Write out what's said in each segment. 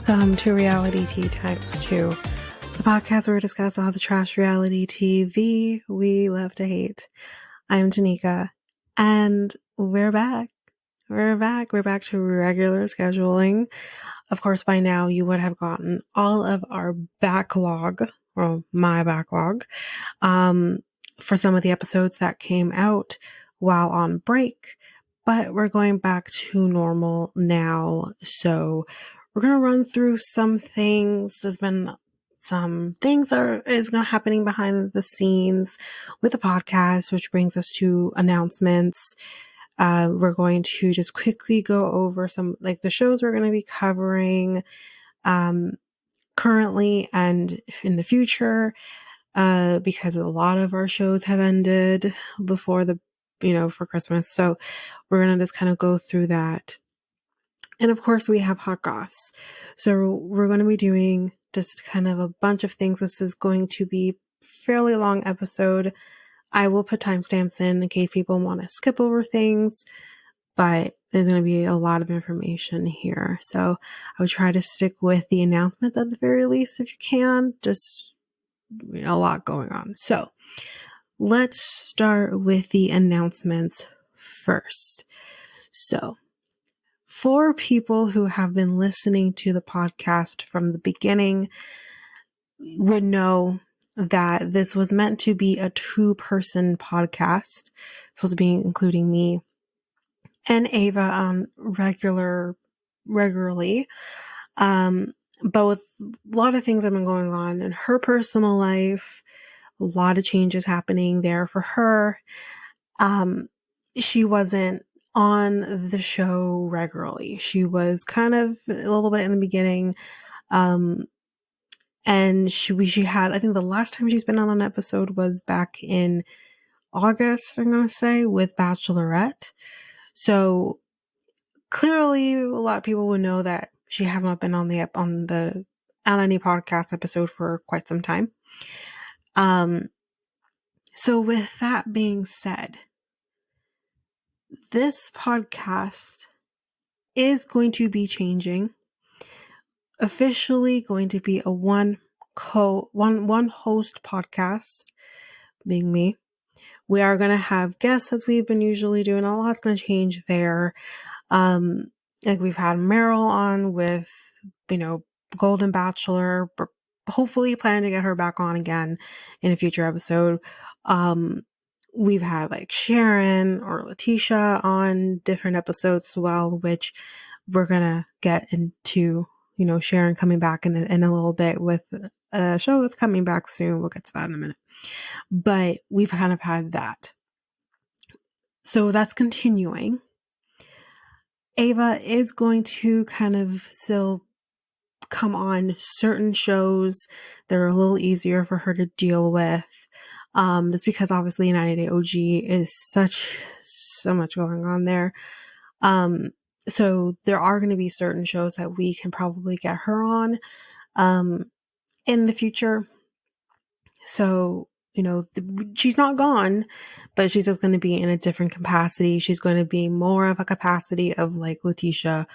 Welcome to Reality Tea Times 2, the podcast where we discuss all the trash reality TV we love to hate. I'm Tanika, and we're back. We're back to regular scheduling. Of course, by now you would have gotten all of our backlog, or my backlog, for some of the episodes that came out while on break, but we're going back to normal now. So we're going to run through some things. There's been some things that is happening behind the scenes with the podcast, which brings us to announcements. We're going to just quickly go over some, like, the shows we're going to be covering, currently and in the future, because a lot of our shows have ended before for Christmas. So we're going to just kind of go through that. And of course we have hot goss. So we're going to be doing just kind of a bunch of things. This is going to be a fairly long episode. I will put timestamps in case people want to skip over things, but there's going to be a lot of information here. So I would try to stick with the announcements at the very least if you can. Just a lot going on. So let's start with the announcements first. So for people who have been listening to the podcast from the beginning would know that this was meant to be a 2-person podcast. It's supposed to be including me and Ava on regularly. But with a lot of things that have been going on in her personal life, a lot of changes happening there for her, she wasn't on the show regularly. She was kind of a little bit in the beginning, and she had, I think the last time she's been on an episode was back in August, I'm going to say, with Bachelorette. So clearly a lot of people would know that she has not been on any podcast episode for quite some time. So with that being said, this podcast is going to be changing. Officially going to be a one host podcast, being me. We are going to have guests as we've been usually doing. A lot's going to change there. Like we've had Meryl on with, Golden Bachelor, hopefully planning to get her back on again in a future episode. We've had like Sharon or Letitia on different episodes as well, which we're going to get into, Sharon coming back in a little bit with a show that's coming back soon. We'll get to that in a minute. But we've kind of had that. So that's continuing. Ava is going to kind of still come on certain shows that are a little easier for her to deal with. Just because obviously 90 Day OG is so much going on there. So there are going to be certain shows that we can probably get her on, in the future. So, she's not gone, but she's just going to be in a different capacity. She's going to be more of a capacity of like Letitia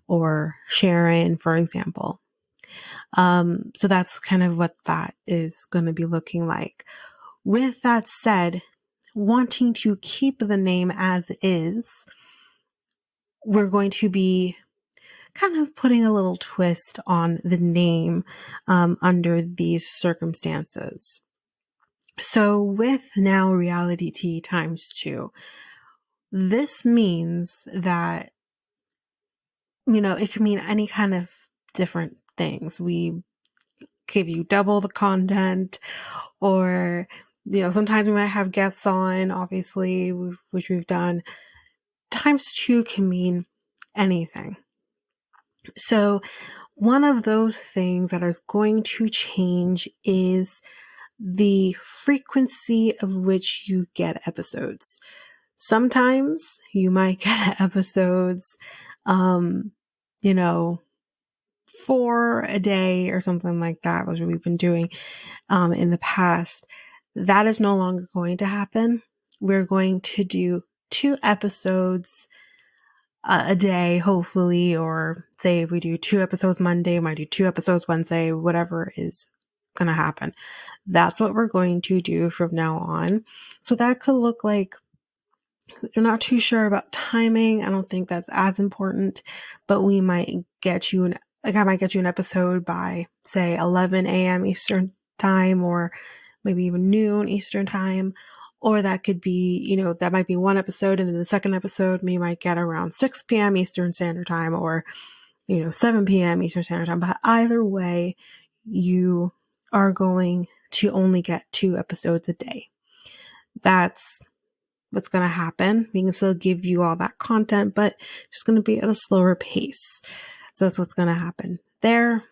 or Sharon, for example. So that's kind of what that is going to be looking like. With that said, wanting to keep the name as is, we're going to be kind of putting a little twist on the name under these circumstances. So with now Reality Tea times 2, this means that, it can mean any kind of different things. We give you double the content, or, sometimes we might have guests on, obviously, which we've done. Times 2 can mean anything. So one of those things that is going to change is the frequency of which you get episodes. Sometimes you might get episodes, 4 a day or something like that, which we've been doing in the past. That is no longer going to happen. We're going to do 2 episodes a day, hopefully, or say if we do 2 episodes Monday, we might do 2 episodes Wednesday, whatever is going to happen. That's what we're going to do from now on. So that could look like, you're not too sure about timing. I don't think that's as important, but we might get you I might get you an episode by, say, 11 a.m. Eastern time, or maybe even noon Eastern time. Or that could be, that might be one episode, and then the second episode we might get around 6 p.m. Eastern Standard Time, or, 7 p.m. Eastern Standard Time. But either way, you are going to only get 2 episodes a day. That's what's going to happen. We can still give you all that content, but it's going to be at a slower pace. So that's what's going to happen there.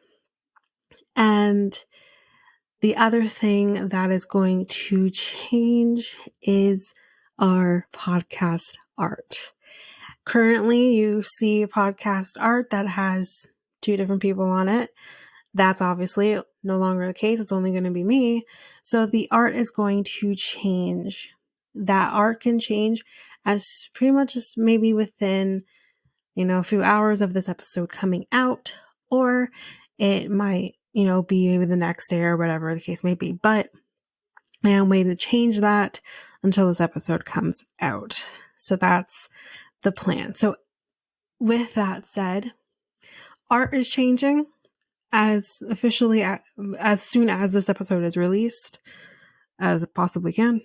And the other thing that is going to change is our podcast art. Currently, you see podcast art that has 2 different people on it. That's obviously no longer the case. It's only going to be me. So the art is going to change. That art can change as pretty much just maybe within, a few hours of this episode coming out, or it might, be maybe the next day or whatever the case may be. But I am waiting to change that until this episode comes out. So that's the plan. So with that said, art is changing as officially as soon as this episode is released as it possibly can.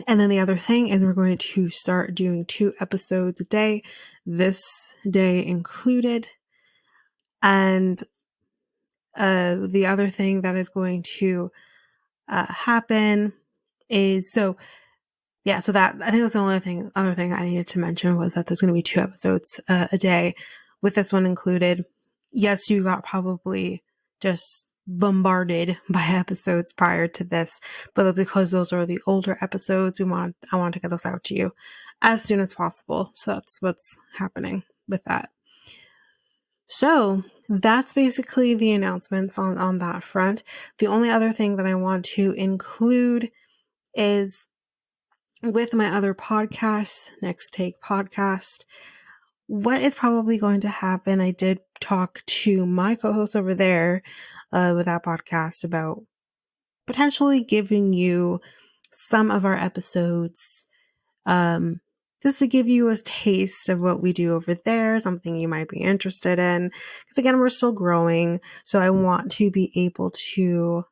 And then the other thing is we're going to start doing 2 episodes a day, this day included. And the other thing that is going to happen is, so that, I think that's the other thing I needed to mention, was that there's going to be 2 episodes a day with this one included. Yes, you got probably just bombarded by episodes prior to this, but because those are the older episodes, I want to get those out to you as soon as possible. So that's what's happening with that. So that's basically the announcements on that front. The only other thing that I want to include is with my other podcast, Next Take Podcast, what is probably going to happen. I did talk to my co-host over there with that podcast about potentially giving you some of our episodes, just to give you a taste of what we do over there, something you might be interested in. Because again, we're still growing, so I want to be able to,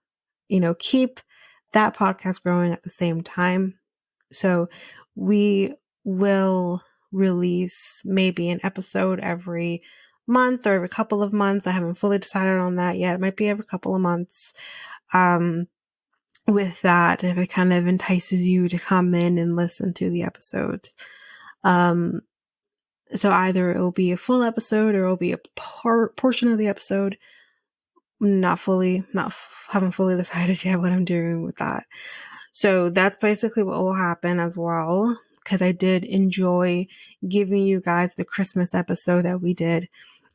keep that podcast growing at the same time. So we will release maybe an episode every month or every couple of months. I haven't fully decided on that yet. It might be every couple of months. With that, if it kind of entices you to come in and listen to the episode. So either it will be a full episode or it will be a portion of the episode. Haven't fully decided yet what I'm doing with that. So that's basically what will happen as well, because I did enjoy giving you guys the Christmas episode that we did.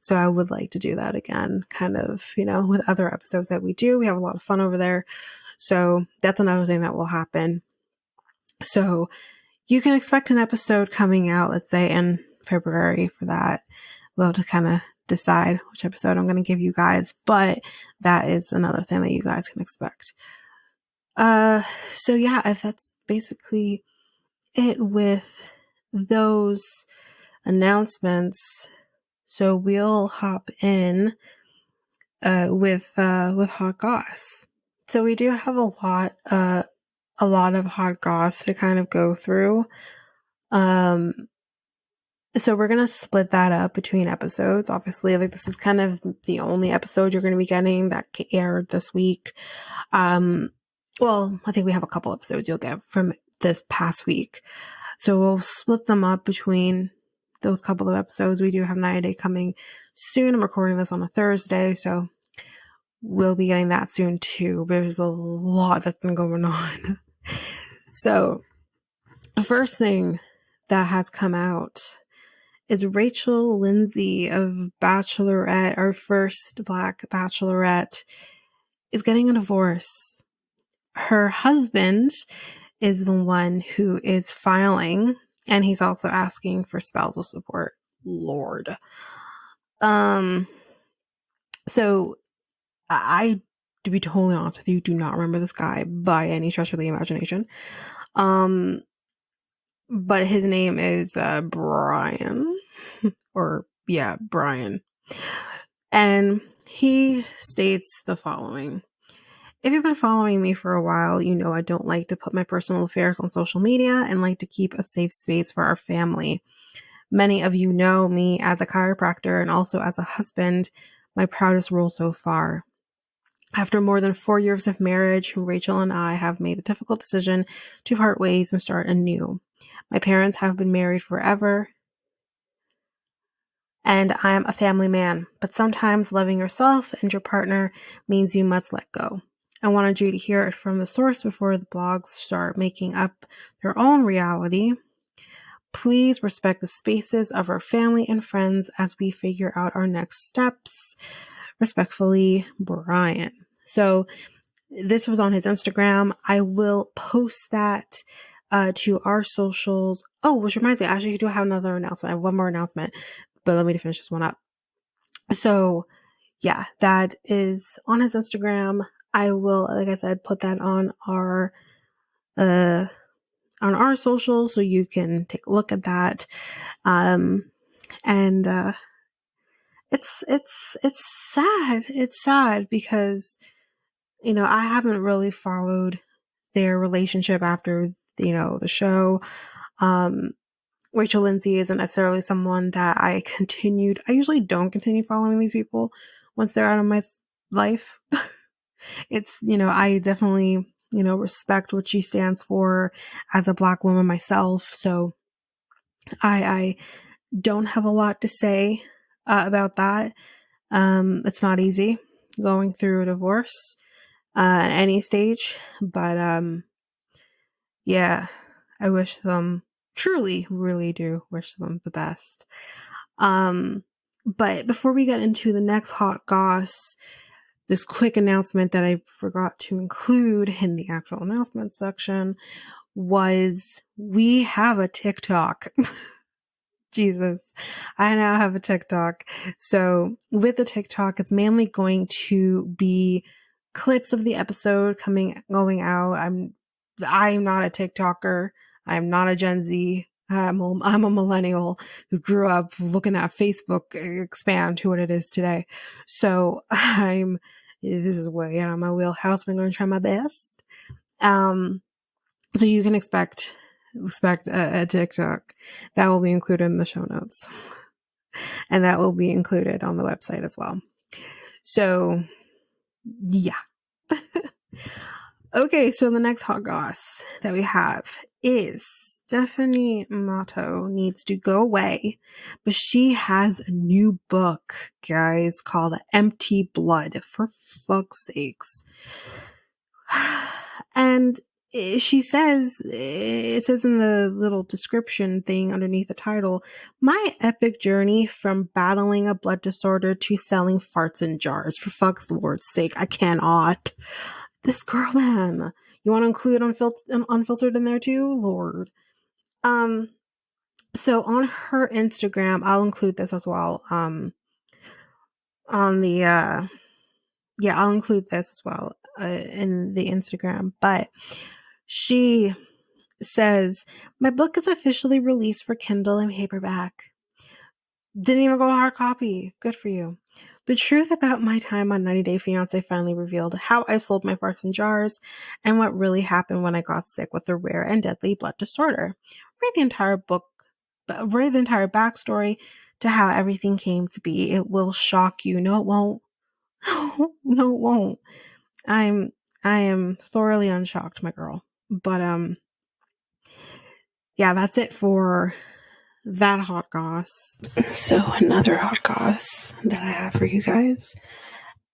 So I would like to do that again, kind of, with other episodes that we do. We have a lot of fun over there. So that's another thing that will happen. So you can expect an episode coming out, let's say in February for that. We'll have to kind of decide which episode I'm going to give you guys, but that is another thing that you guys can expect. So yeah, that's basically it with those announcements. So we'll hop in with hot goss. So we do have a lot of hot goss to kind of go through. So we're gonna split that up between episodes. Obviously, this is kind of the only episode you're gonna be getting that aired this week. Well, I think we have a couple episodes you'll get from this past week. So we'll split them up between those couple of episodes. We do have 90 Day coming soon. I'm recording this on a Thursday, so we'll be getting that soon too. There's a lot that's been going on. So the first thing that has come out is Rachel Lindsay of Bachelorette, our first Black Bachelorette, is getting a divorce. Her husband is the one who is filing, and he's also asking for spousal support. Lord. So I, to be totally honest with you, do not remember this guy by any stretch of the imagination. But his name is Brian, or yeah, Brian. And he states the following. If you've been following me for a while, you know I don't like to put my personal affairs on social media and like to keep a safe space for our family. Many of you know me as a chiropractor and also as a husband, my proudest role so far. After more than 4 years of marriage, Rachel and I have made the difficult decision to part ways and start anew. My parents have been married forever, and I am a family man, but sometimes loving yourself and your partner means you must let go. I wanted you to hear it from the source before the blogs start making up their own reality. Please respect the spaces of our family and friends as we figure out our next steps. Respectfully, Brian. So this was on his Instagram. I will post that to our socials. Oh, which reminds me, actually, I do have another announcement. I have one more announcement, but let me finish this one up. So yeah, that is on his Instagram. I will, like I said, put that on our socials so you can take a look at that. And it's sad. It's sad because, you know, I haven't really followed their relationship after, you know, the show. Rachel Lindsay isn't necessarily someone that I usually don't continue following these people once they're out of my life. It's, you know, I definitely, you know, respect what she stands for as a Black woman myself. So I don't have a lot to say about that. It's not easy going through a divorce at any stage, but yeah, I wish them, truly, really do wish them the best. But before we get into the next hot goss, this quick announcement that I forgot to include in the actual announcement section was we have a TikTok. Jesus, I now have a TikTok. So with the TikTok, it's mainly going to be clips of the episode going out. I'm not a TikToker. I'm not a Gen Z. I'm a millennial who grew up looking at Facebook expand to what it is today. So this is way out of my wheelhouse. I'm going to try my best. So you can expect a TikTok that will be included in the show notes, and that will be included on the website as well. So yeah. Okay, so the next hot goss that we have is Stephanie Matto needs to go away, but she has a new book, guys, called Empty Blood, for fuck's sakes. And she says, it says in the little description thing underneath the title, my epic journey from battling a blood disorder to selling farts in jars. For fuck's Lord's sake, I cannot. This girl, man. You want to include unfiltered in there too? Lord. So on her Instagram, I'll include this as well. On the, I'll include this as well, in the Instagram, but she says, my book is officially released for Kindle and paperback. Didn't even go hard copy. Good for you. The truth about my time on 90 Day Fiancé finally revealed how I sold my farts in jars and what really happened when I got sick with a rare and deadly blood disorder. Read the entire backstory to how everything came to be. It will shock you. No, it won't. No, it won't. I am thoroughly unshocked, my girl. But yeah, that's it for that hot goss. So another hot goss that I have for you guys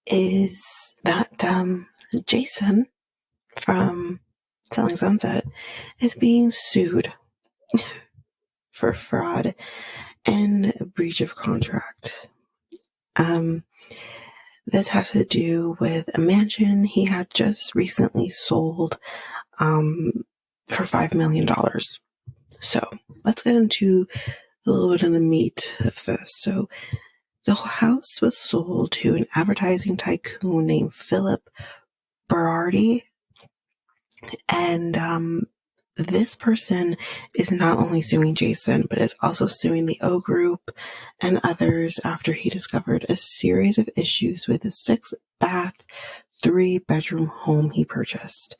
is that Jason from Selling Sunset is being sued for fraud and breach of contract. This has to do with a mansion he had just recently sold for $5 million. So let's get into a little bit of the meat of this. So the house was sold to an advertising tycoon named Philip Berardi. And this person is not only suing Jason, but is also suing the O Group and others after he discovered a series of issues with a 6-bath, 3-bedroom home he purchased,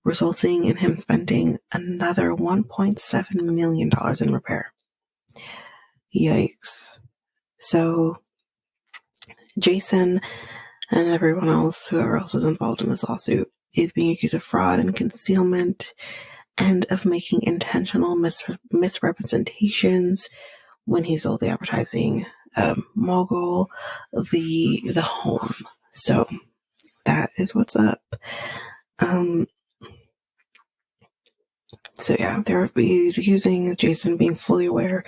resulting in him spending another $1.7 million in repair. Yikes. So Jason and everyone else, whoever else is involved in this lawsuit, is being accused of fraud and concealment and of making intentional misrepresentations when he sold the advertising mogul the home. So that is what's up. So yeah, he's accusing Jason of being fully aware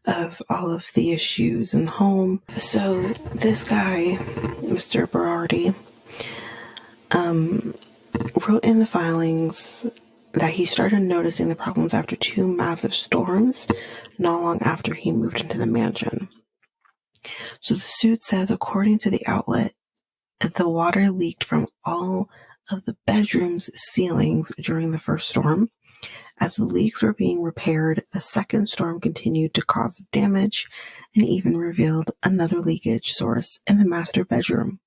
of all of the issues in the home. So this guy, Mr. Berardi, wrote in the filings that he started noticing the problems after 2 massive storms not long after he moved into the mansion. So the suit says, according to the outlet, that the water leaked from all of the bedroom's ceilings during the first storm. As the leaks were being repaired, the second storm continued to cause damage and even revealed another leakage source in the master bedroom.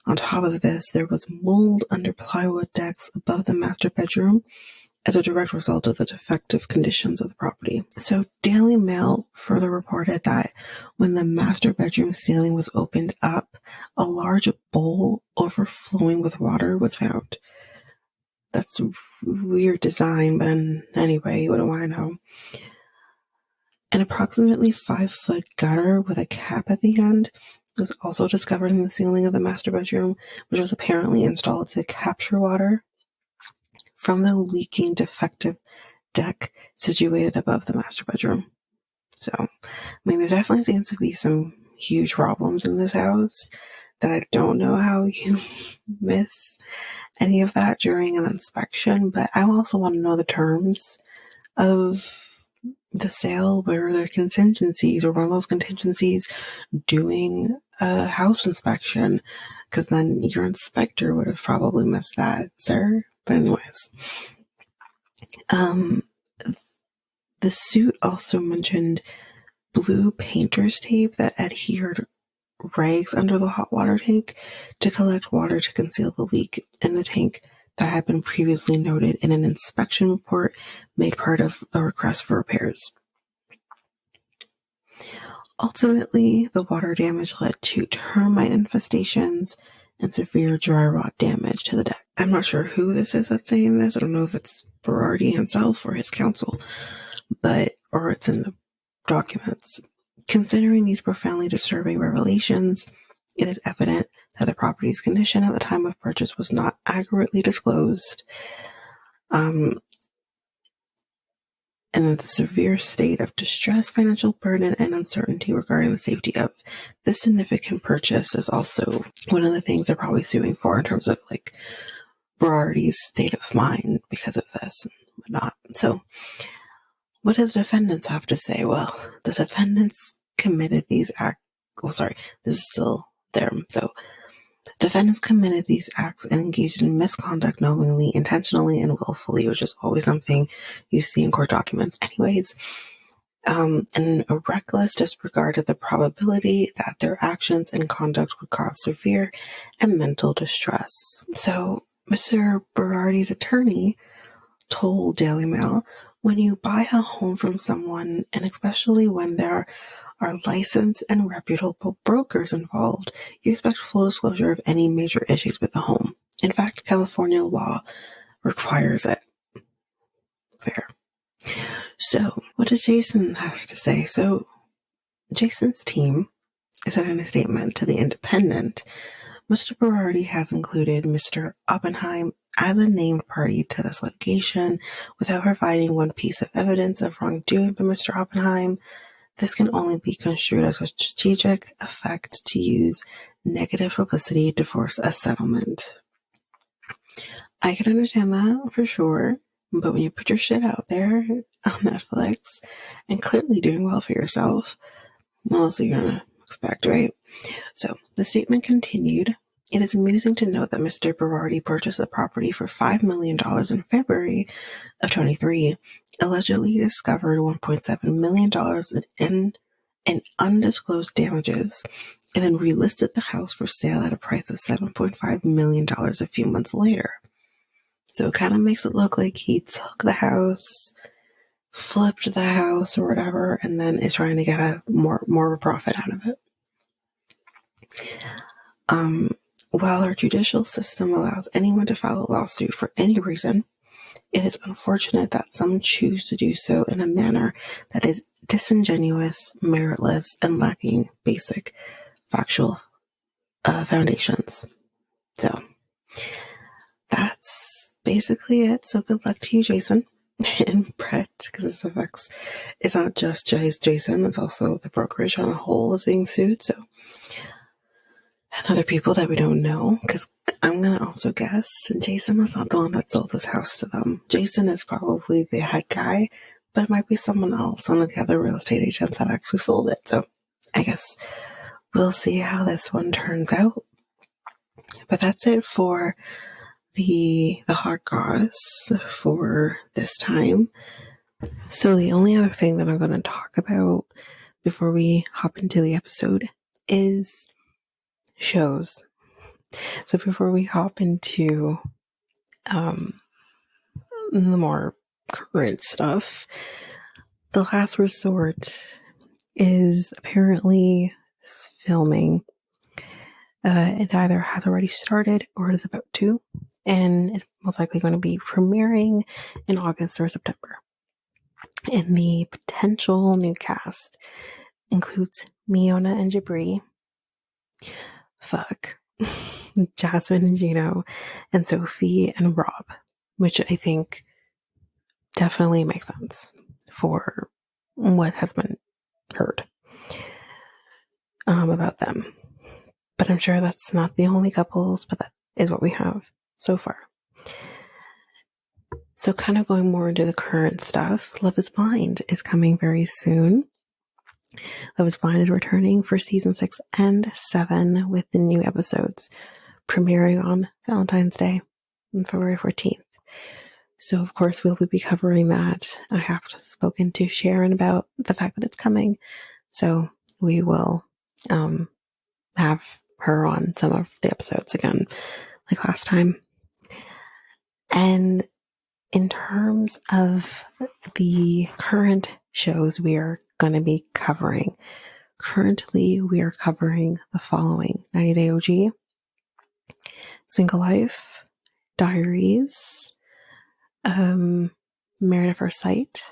On top of this, there was mold under plywood decks above the master bedroom as a direct result of the defective conditions of the property. So Daily Mail further reported that when the master bedroom ceiling was opened up, a large bowl overflowing with water was found. That's a weird design, but anyway, what do I know? An approximately 5-foot gutter with a cap at the end was also discovered in the ceiling of the master bedroom, which was apparently installed to capture water from the leaking defective deck situated above the master bedroom. So, I mean, there definitely seems to be some huge problems in this house that I don't know how you miss any of that during an inspection, but I also want to know the terms of the sale. Where are there contingencies, or one of those contingencies doing a house inspection? Because then your inspector would have probably missed that, sir. But anyways, the suit also mentioned blue painter's tape that adhered rags under the hot water tank to collect water to conceal the leak in the tank that had been previously noted in an inspection report made part of a request for repairs. Ultimately, the water damage led to termite infestations and severe dry rot damage to the deck. I'm not sure who this is that's saying this. I don't know if it's Berardi himself or his counsel, or it's in the documents. Considering these profoundly disturbing revelations, it is evident that the property's condition at the time of purchase was not accurately disclosed, and that the severe state of distress, financial burden, and uncertainty regarding the safety of this significant purchase is also one of the things they're probably suing for in terms of like Berardi's state of mind because of this and whatnot. So what do the defendants have to say? Well, the defendants committed these acts. Oh, sorry, this is still there. So defendants committed these acts and engaged in misconduct knowingly, intentionally, and willfully, which is always something you see in court documents anyways, and a reckless disregard of the probability that their actions and conduct would cause severe and mental distress. So Mr. Berardi's attorney told Daily Mail, when you buy a home from someone, and especially when there are licensed and reputable brokers involved, you expect full disclosure of any major issues with the home. In fact, California law requires it. Fair. So, what does Jason have to say? So, Jason's team said in a statement to The Independent, Mr. Berardi has included Mr. Oppenheim as a named party to this litigation without providing one piece of evidence of wrongdoing by Mr. Oppenheim. This can only be construed as a strategic effect to use negative publicity to force a settlement. I can understand that for sure, but when you put your shit out there on Netflix and clearly doing well for yourself. What else are you gonna expect, right? So the statement continued. It is amusing to note that Mr. Berardi purchased the property for $5 million in February of 23, allegedly discovered $1.7 million in undisclosed damages, and then relisted the house for sale at a price of $7.5 million a few months later. So it kind of makes it look like he took the house, flipped the house or whatever, and then is trying to get a more of a profit out of it. While our judicial system allows anyone to file a lawsuit for any reason, it is unfortunate that some choose to do so in a manner that is disingenuous, meritless, and lacking basic factual foundations. So that's basically it. So good luck to you, Jason and Brett, because this affects, it's not just Jason, it's also the brokerage on a whole is being sued. So, and other people that we don't know, because I'm going to also guess Jason was not the one that sold this house to them. Jason is probably the head guy, but it might be someone else, one of the other real estate agents that actually sold it. So I guess we'll see how this one turns out. But that's it for the hot goss for this time. So the only other thing that I'm going to talk about before we hop into the episode is shows. So before we hop into the more current stuff, The Last Resort is apparently filming. It either has already started or it is about to, and it's most likely going to be premiering in August or September. And the potential new cast includes Miona and Jabri, Jasmine and Gino, and Sophie and Rob, which I think definitely makes sense for what has been heard about them. But I'm sure that's not the only couples, but that is what we have so far. So kind of going more into the current stuff, Love is Blind is coming very soon. Love is Blind is returning for season 6 and 7 with the new episodes premiering on Valentine's Day on February 14th. So of course we'll be covering that. I have spoken to Sharon about the fact that it's coming. So we will have her on some of the episodes again, like last time. And in terms of the current shows we are going to be covering, currently we are covering the following: 90 Day OG, Single Life, Diaries, Married at First Sight,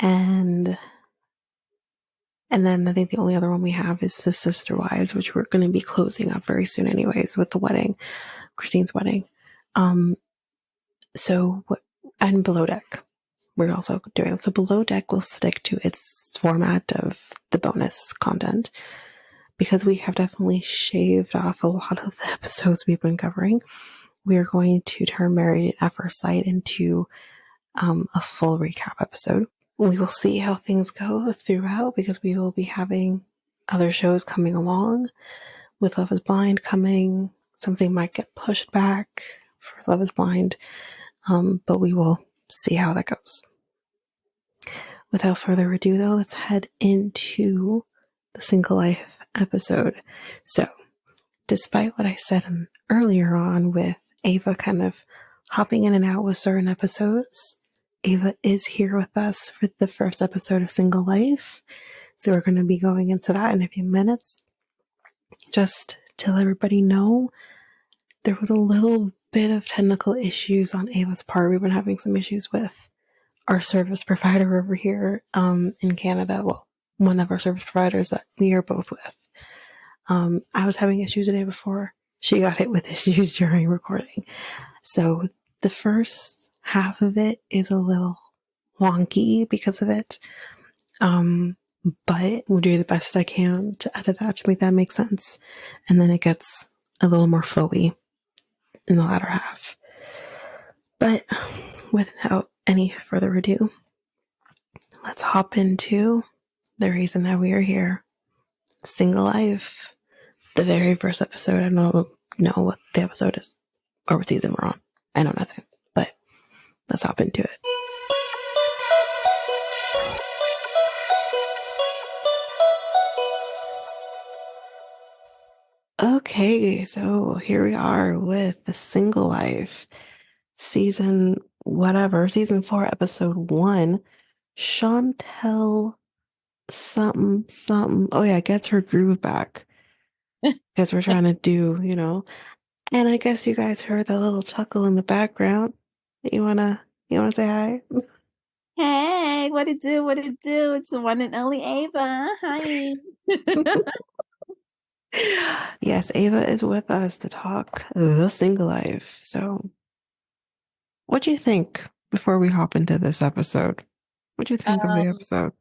and then I think the only other one we have is the Sister Wives, which we're going to be closing up very soon anyways with the wedding, Christine's wedding. And Below Deck we're also doing. So Below Deck will stick to its format of the bonus content because we have definitely shaved off a lot of the episodes we've been covering. We are going to turn Married at First Sight into a full recap episode. We will see how things go throughout because we will be having other shows coming along. With Love is Blind coming, something might get pushed back for Love is Blind, but we will see how that goes. Without further ado, though, let's head into the Single Life episode. So, despite what I said earlier on with Ava kind of hopping in and out with certain episodes, Ava is here with us for the first episode of Single Life. So we're going to be going into that in a few minutes. Just to let everybody know, there was a little bit of technical issues on Ava's part. We've been having some issues with our service provider over here in Canada. Well, one of our service providers that we are both with. I was having issues the day before. She got hit with issues during recording. So the first half of it is a little wonky because of it. But we'll do the best I can to edit that to make that make sense. And then it gets a little more flowy in the latter half. But without any further ado, let's hop into the reason that we are here. Single Life. The very first episode. I don't know what the episode is or what season we're on. I know nothing. But let's hop into it. Okay, so here we are with The Single Life, season whatever, season 4, episode 1. Chantel something, something. Oh, yeah, gets her groove back because we're trying to do, and I guess you guys heard the little chuckle in the background. You wanna say hi? Hey, what it do? What it do? It's the one and only Ava. Hi. Yes, Ava is with us to talk The Single Life. So, what do you think before we hop into this episode? What do you think of the Um, episode?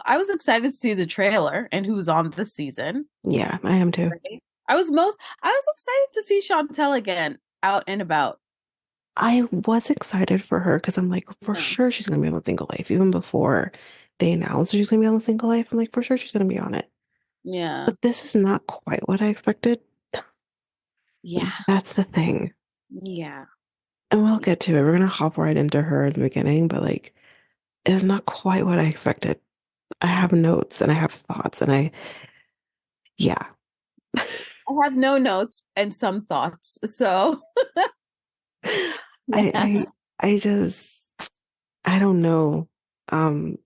I was excited to see the trailer and who's on this season. Yeah, I am too. Right? I was excited to see Chantel again out and about. I was excited for her because I'm like, for Yeah. sure she's gonna be on The Single Life. Even before they announced she's gonna be on The Single Life, I'm like, for sure she's gonna be on it. Yeah. But this is not quite what I expected. Yeah. That's the thing. Yeah. And we'll get to it. We're gonna hop right into her in the beginning, but like it was not quite what I expected. I have notes and I have thoughts and yeah. I have no notes and some thoughts. So I yeah. I I just I don't know. And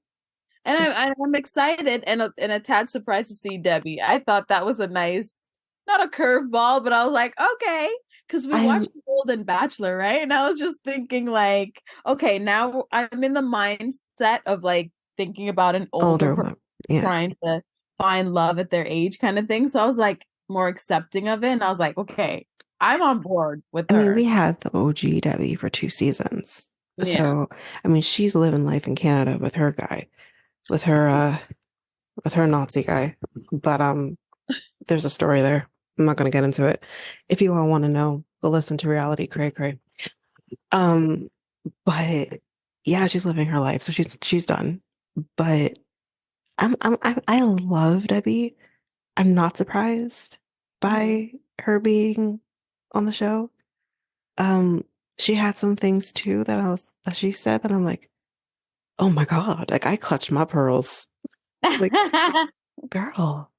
Just I'm excited and a tad surprised to see Debbie. I thought that was a nice, not a curveball, but I was like, okay, because we I'm watched Golden Bachelor, right? And I was just thinking like, okay, now I'm in the mindset of like thinking about an older older person one. Yeah. trying to find love at their age kind of thing. So I was like more accepting of it. And I was like, okay, I'm on board with I mean, we her. had the OG Debbie for 2 seasons. Yeah. So, I mean, she's living life in Canada with her guy, with her with her Nazi guy. But there's a story there. I'm not gonna get into it. If you all want to know, go listen to Reality Cray Cray. Um, but yeah, she's living her life, so she's done. But I love Debbie. I'm not surprised Mhm. by her being on the show. Um, she had some things too that she said that I'm like, oh my God, like I clutched my pearls. Like, girl.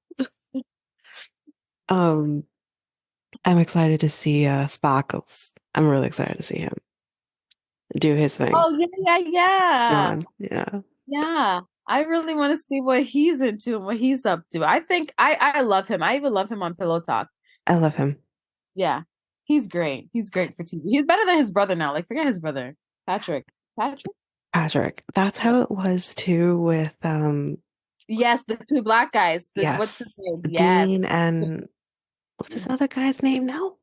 Um, I'm excited to see Sparkles. I'm really excited to see him do his thing. Oh yeah, yeah, yeah. John, yeah. Yeah, I really want to see what he's into and what he's up to. I think I love him. I even love him on Pillow Talk. I love him. Yeah, he's great. He's great for TV. He's better than his brother now. Like forget his brother, Patrick. Patrick? Patrick. That's Yeah. how it was too with Yes, the two black guys. The what's his yes, name? Yes. Dean and what's this other guy's name now?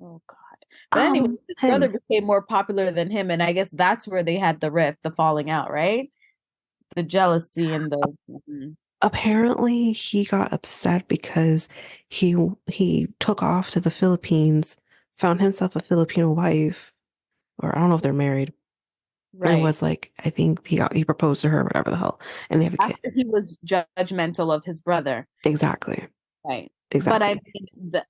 Oh God. But anyway, his brother Him. became more popular than him, and I guess that's where they had the rift, the falling out, right? The jealousy and the mhm. Apparently he got upset because he took off to the Philippines, found himself a Filipino wife, or I don't know if they're married, and Right. was like, I think he proposed to her, whatever the hell, and they have a kid. After he was judgmental of his brother. Exactly. Right. But I Exactly. mean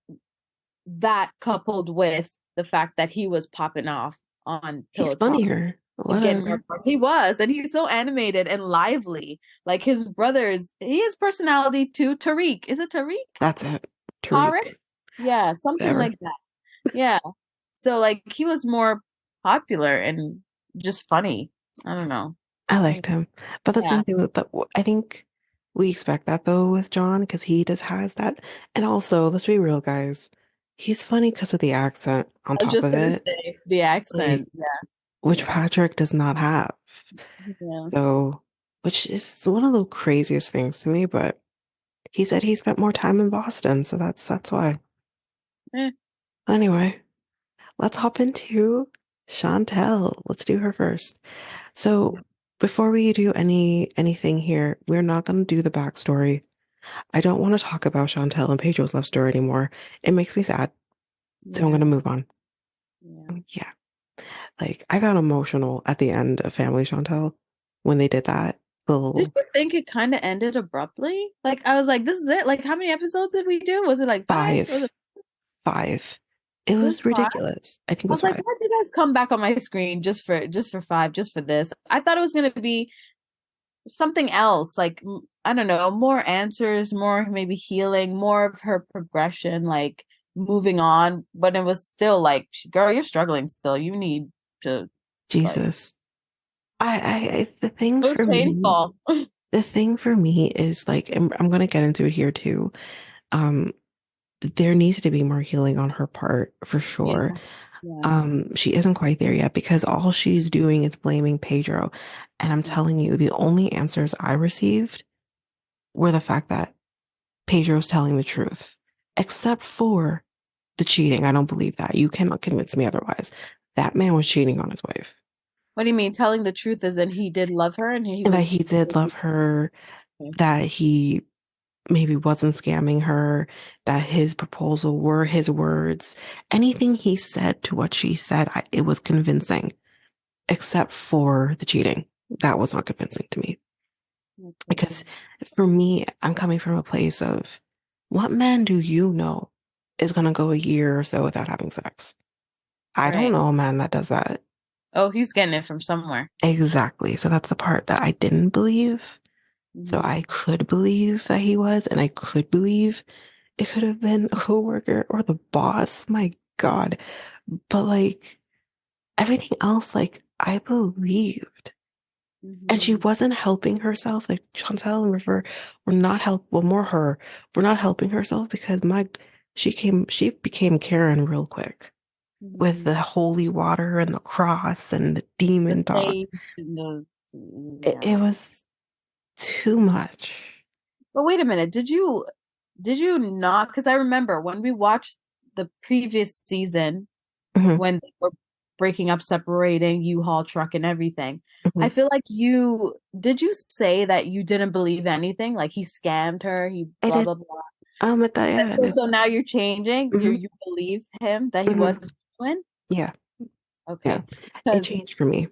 that coupled with the fact that he was popping off on He's Pillow Talk funnier. and getting more Whatever. buzz. He was, and he's so animated and lively. Like his brothers, he has personality too. Tariq. Is it Tariq? That's it. Tariq? Tariq. Yeah, something Whatever. like that. Yeah. So like he was more popular and just funny. I don't know. I Mm, liked him. But the yeah. same thing with, but I think we expect that though with John because he just has that. And also, let's be real, guys. He's funny because of the accent on I was top just of gonna it, say the like accent. Yeah. which Yeah. Patrick does not have. Yeah. So, which is one of the craziest things to me, but he said he spent more time in Boston, so that's why. Eh, Anyway, let's hop into Chantel. Let's do her first. So, before we do anything here, we're not going to do the backstory. I don't want to talk about Chantel and Pedro's love story anymore. It makes me sad, so I'm going to yeah. move on. Yeah. Yeah, like I got emotional at the end of Family Chantel. when they did that Did little you think it kind of ended abruptly? Like I was like, this is it. Like how many episodes did we do? Was it like five? Was five, it five. It it was was five? ridiculous. I think it I was was like, five. why did you guys come back on my screen just for five, just for this? I thought it was gonna be something else, like I don't know, more answers, more maybe healing, more of her progression, like moving on. But it was still like, girl, you're struggling still. You need to like. Jesus. The thing It was for me, painful. the thing for me is like, and I'm gonna get into it here too. Um, there needs to be more healing on her part for Yeah, sure. yeah, She isn't quite there yet because all she's doing is blaming Pedro. And I'm yeah. telling you, the only answers I received were the fact that Pedro's telling the truth, except for the cheating. I don't believe that. You cannot convince me otherwise. That man was cheating on his wife. What do you mean? Telling the truth is, and he did love her, and he And that was. he did love her, that he maybe wasn't scamming her, that his proposal were his words. Anything he said to what she said, it was convincing, except for the cheating. That was not convincing to me. Okay. Because for me, I'm coming from a place of what man do you know is going to go a year or so without having sex? I don't Right. know a man that does that. Oh, he's getting it from somewhere. Exactly. So that's the part that I didn't believe. So Hmm. I could believe that he was, and I could believe it could have been a coworker or the boss. My God. But like everything else, like I believed. And she Hmm. wasn't helping herself. Like Chantel and River were not well, more her, were not helping herself because she became Karen real quick with Hmm. the holy water and the cross and the The demon talk. sage and the It yeah. was too much. But wait a minute, did you not? Because I remember when we watched the previous season Hmm. when they were breaking up, separating U-Haul truck and everything. Hmm. I feel like you did you say that you didn't believe anything? Like he scammed her, he I blah did. blah blah. At that, And yeah, I so did. so now you're changing. Hmm. You believe him that he was Hmm. genuine? Yeah, yeah. Okay. It Because changed for me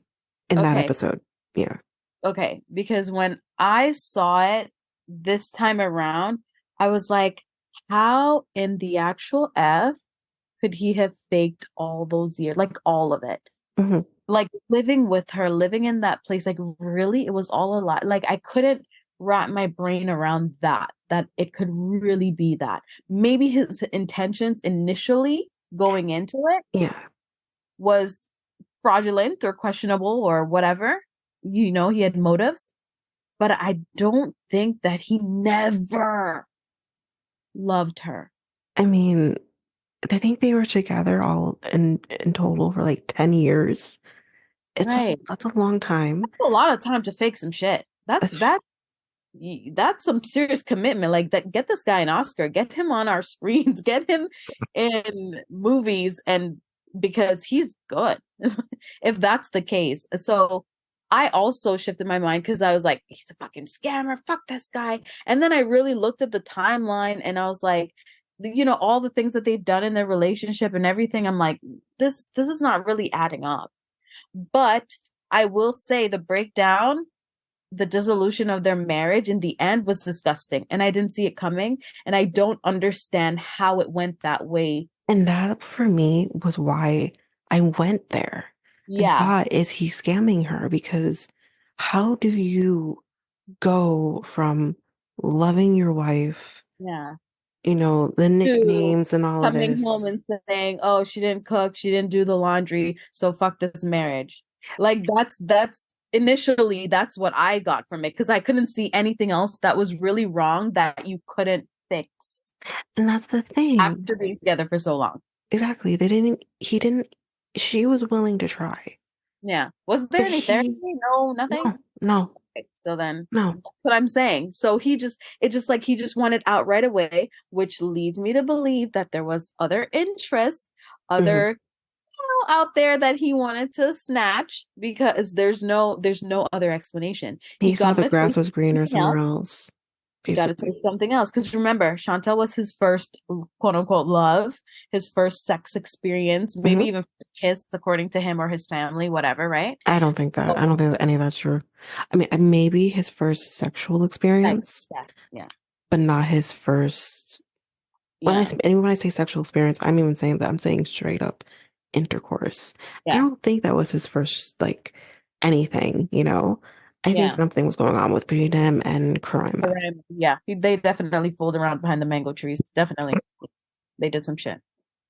in that okay, episode. Yeah. okay. Because when I saw it this time around, I was like, how in the actual F could he have faked all those years? Like all of it. Hmm. Like living with her, living in that place, like really, it was all a lot. Like I couldn't wrap my brain around that it could really be that. Maybe his intentions initially going into it Yeah. was fraudulent or questionable or whatever. You know, he had motives, but I don't think that he never loved her. I mean, I think they were together all in total for like 10 years. Right. That's a long time. That's a lot of time to fake some shit. That's That's some serious commitment. Like that, get this guy an Oscar, get him on our screens, get him in movies, and because he's good, if that's the case. So I also shifted my mind because I was like, he's a fucking scammer, fuck this guy. And then I really looked at the timeline and I was like, you know, all the things that they've done in their relationship and everything. I'm like, this is not really adding up. But I will say the breakdown, the dissolution of their marriage in the end was disgusting and I didn't see it coming and I don't understand how it went that way. and that for me was why I went there and Yeah. thought, is he scamming her? Because how do you go from loving your wife, Yeah. the To nicknames and all of coming home this? and saying, "Oh, she didn't cook, she didn't do the laundry, so fuck this marriage." Like that's initially that's what I got from it because I couldn't see anything else that was really wrong that you couldn't fix And that's the thing. after being together for so long. Exactly. He didn't, she was willing to try, Yeah. Was but there any therapy? No, nothing. no, no, Okay, so then no. that's what I'm saying. So it just like he just wanted out right away, which leads me to believe that there was other interest, Hmm. other out there that he wanted to snatch because there's no other explanation. He He saw got the in a grass place was with greener something somewhere else. else. Got to take basically. something else. Because remember, Chantel was his first quote unquote love, his first sex experience, maybe Hmm. even first kiss, according to him or his family, whatever, right? I don't think that. I So, don't think that any of that's true. I mean, maybe his first sexual like, experience, yeah, yeah, but not his first. yeah, When I say sexual experience, I'm even saying that I'm saying straight up intercourse. I yeah, don't think that was his first like anything, you know. I think yeah. something was going on with between him and Karima. Yeah, they definitely fooled around behind the mango trees. Definitely, they did some shit.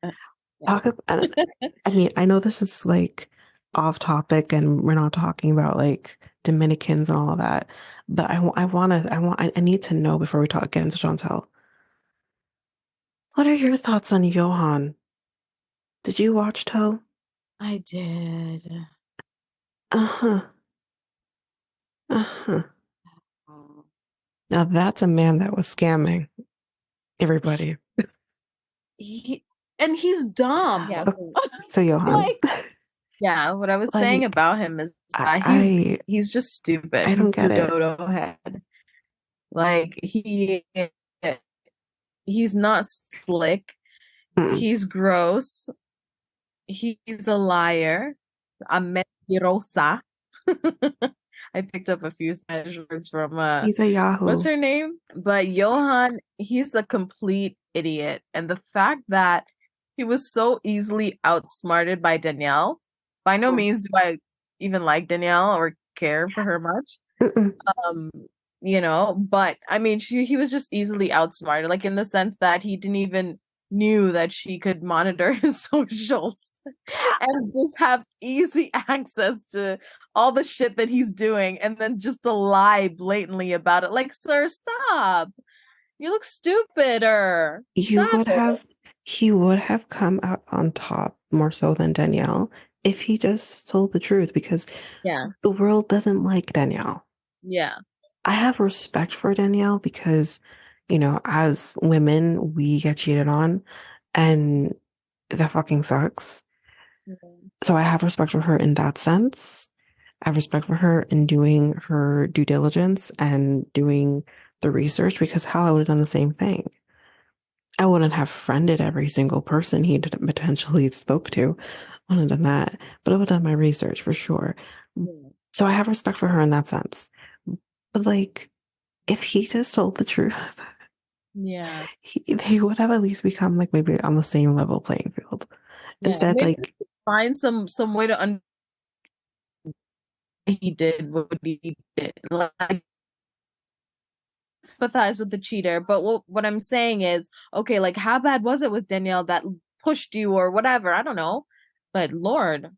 Yeah. I mean, I know this is like off topic and we're not talking about like Dominicans and all of that, but I need to know before we get into Chantel. What are your thoughts on Johan? Did you watch Toe? I did. Uh-huh. Uh-huh. Oh. Now that's a man that was scamming everybody. He and he's dumb. Okay, so Johan, Like, yeah, what I was saying like about him is I that I he's just stupid. I don't He's a get it. dodo head. Like he's not slick. Mm-mm. He's gross. He's a liar. A mentirosa. I picked up a few Spanish words from He's a what's Yahoo. her name? But Johan, he's a complete idiot. And the fact that he was so easily outsmarted by Danielle, by no Mm. means do I even like Danielle or care for her much. Mm-mm. Um, but I mean, he was just easily outsmarted, like in the sense that he didn't even knew that she could monitor his socials and just have easy access to all the shit that he's doing and then just to lie blatantly about it. Like, sir, stop. You look stupider. You Stop would it. have He would have come out on top more so than Danielle if he just told the truth because Yeah. the world doesn't like Danielle. Yeah. I have respect for Danielle because, as women, we get cheated on and that fucking sucks. Mhm. So I have respect for her in that sense. I have respect for her in doing her due diligence and doing the research because hell, I would have done the same thing. I wouldn't have friended every single person he potentially spoke to. I wouldn't have done that, but I would have done my research for sure. Yeah. So I have respect for her in that sense. But like, if he just told the truth, Yeah. they would have at least become like maybe on the same level playing field. Yeah. Instead, Maybe like, find some way to he did what he did. Like sympathize with the cheater, but what I'm saying is, okay, like how bad was it with Danielle that pushed you or whatever? I don't know. But Lord,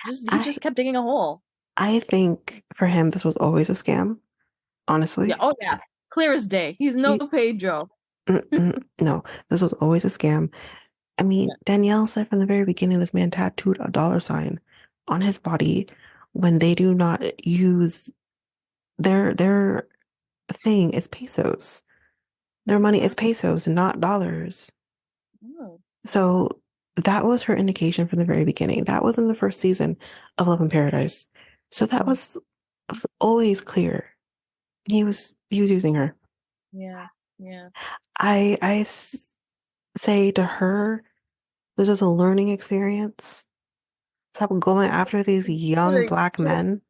he I just kept digging a hole. I think for him this was always a scam. Yeah, Honestly, oh yeah. Clear as day. He's no he Pedro. no, this was always a scam. I mean, Yeah. Danielle said from the very beginning, this man tattooed a dollar sign on his body when they do not use their thing is pesos. Their money is Oh, pesos, not dollars. oh, So that was her indication from the very beginning. That was in the first season of Love in Paradise. So mm, it was always clear. He was using her. yeah, yeah. I say to her, this is a learning experience. Stop going after these young black men.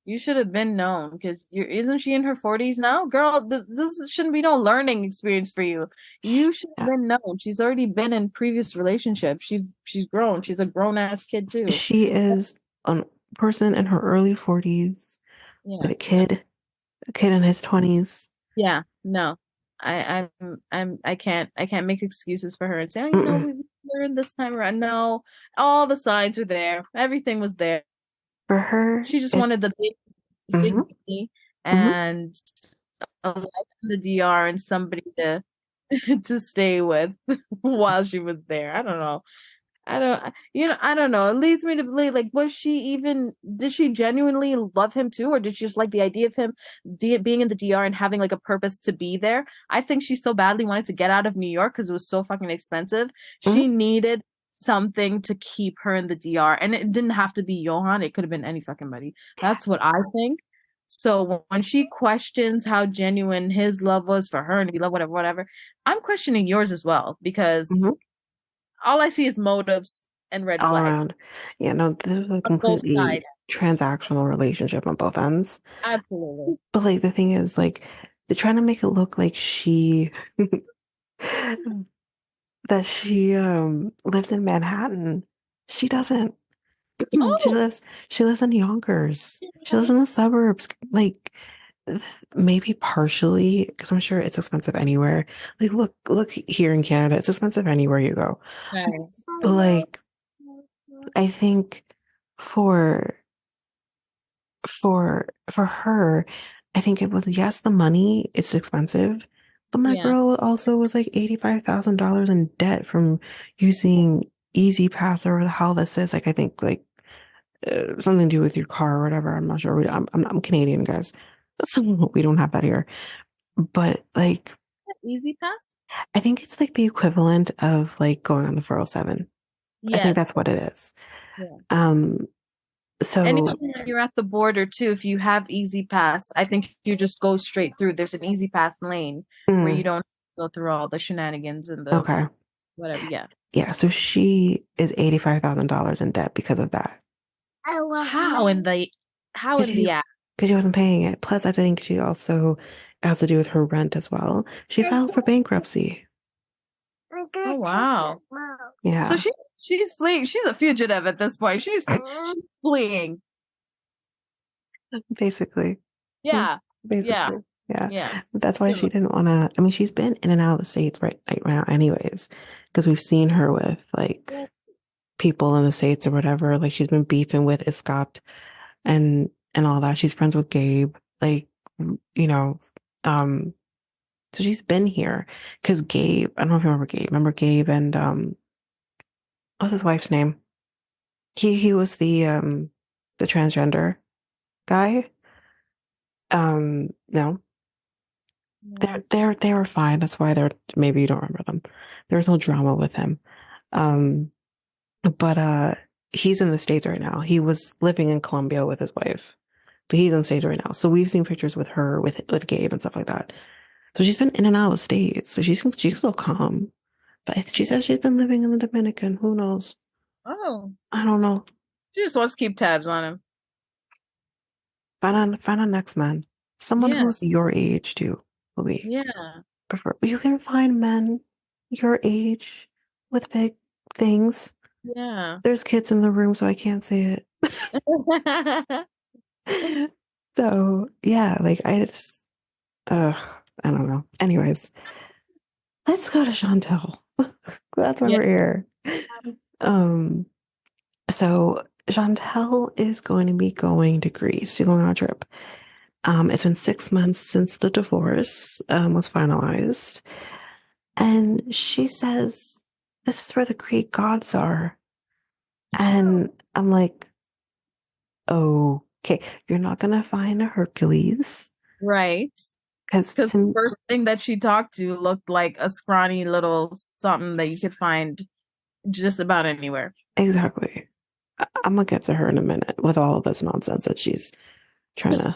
You should have been known because you isn't she in her 40s now? Girl, this shouldn't be no learning experience for you. You should have Yeah, been known. She's already been in previous relationships. She's grown. She's a grown ass kid too. she is a person in her early 40s with Yeah, no. a kid in his 20s. Yeah, no. I can't make excuses for her and say, oh, Mm-mm. we learned this time around. No, all the signs were there. Everything was there. For her, She just it, wanted the big mhm, money mhm. and a life in the DR and somebody to to stay with while she was there. I don't know. I don't know. It leads me to believe, like, did she genuinely love him too, or did she just like the idea of him being in the DR and having like a purpose to be there? I think she so badly wanted to get out of New York because it was so fucking expensive. Mhm. She needed something to keep her in the DR, and it didn't have to be Johan. It could have been any fucking buddy. That's what I think. So when she questions how genuine his love was for her and he loved whatever, whatever, I'm questioning yours as well because Hmm. all I see is motives and red All flags around. Yeah, no, this is a on both completely sides. transactional relationship on both ends. Absolutely. But like the thing is, like, they're trying to make it look like she that she lives in Manhattan. She doesn't. She Oh, lives she lives in Yonkers. She lives in the suburbs. Like maybe partially, because I'm sure it's expensive anywhere. Like look here in Canada, it's expensive anywhere you go. right. But like I think for for her, I think it was yes, the money, it's expensive. But my Yeah. girl also was like $85,000 in debt from using Easy Pass or the hell this is. Like I think like something to do with your car or whatever. I'm not sure. I'm Canadian, guys. We don't have that here. But like, Easy pass? I think it's like the equivalent of like going on the 407. I think Yes. that's what it is. Yeah. Um, And so even when you're at the border too, if you have Easy Pass, I think you just go straight through. There's an Easy Pass lane where you mm, don't go through all the shenanigans and the okay. whatever. Yeah. Yeah, so she is $85,000 in debt because of that. How in the how Because in the app? she wasn't paying it. Plus, I think she also has to do with her rent as well. She filed for bankruptcy. Oh wow. So Yeah, she's fleeing. She's a fugitive at this point. She's fleeing. basically. Mm, Yeah. Yeah. basically. Yeah. Yeah. That's why she didn't want to. I mean, she's been in and out of the States right now, anyways, because we've seen her with like people in the States or whatever. Like she's been beefing with Iscott and all that. She's friends with Gabe. Like, you know, um, so she's been here because Gabe, I don't know if you remember Gabe. Remember Gabe and what's his wife's name? He was the transgender guy. No. No. They were fine. That's why they're maybe you don't remember them. There was no drama with him. Um, but he's in the States right now. He was living in Colombia with his wife, but he's in the States right now. So we've seen pictures with her with Gabe and stuff like that. So she's been in and out of the States. So she's still calm. But she says she's been living in the Dominican. Who knows? Oh. I don't know. She just wants to keep tabs on him. Find a next man. Someone Yeah. who's your age too. Will be Yeah. prefer. You can find men your age with big things. Yeah. There's kids in the room, so I can't say it. So yeah, like I just, I don't know. Anyways, let's go to Chantel. That's why Yeah. we're here. Um, so Chantel is going to be going to Greece. She's going on a trip. It's been 6 months since the divorce was finalized, and she says this is where the Greek gods are. And I'm like, okay, you're not gonna find a Hercules Right. because Because the first thing that she talked to looked like a scrawny little something that you could find just about anywhere. exactly. I'm gonna get to her in a minute with all of this nonsense that she's trying to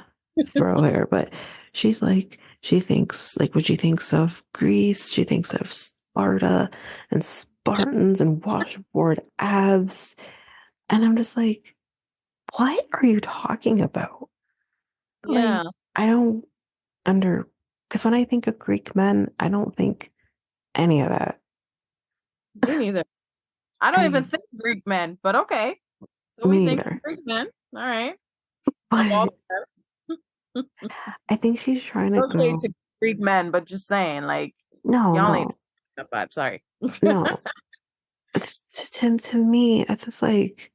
throw here, but she's like, she thinks like when she thinks of Greece, she thinks of Sparta and Spartans and washboard abs, and I'm just like, what are you talking about? Like, Yeah. I don't under because when I think of Greek men, I don't think any of that. Me neither. I don't even And think Greek men, but okay. So we me think either. Greek men. All right. Of all But I think she's trying to no shade go, to Greek men, but just saying, like, no, y'all ain't no, that vibe. Sorry. no. To me, it's just like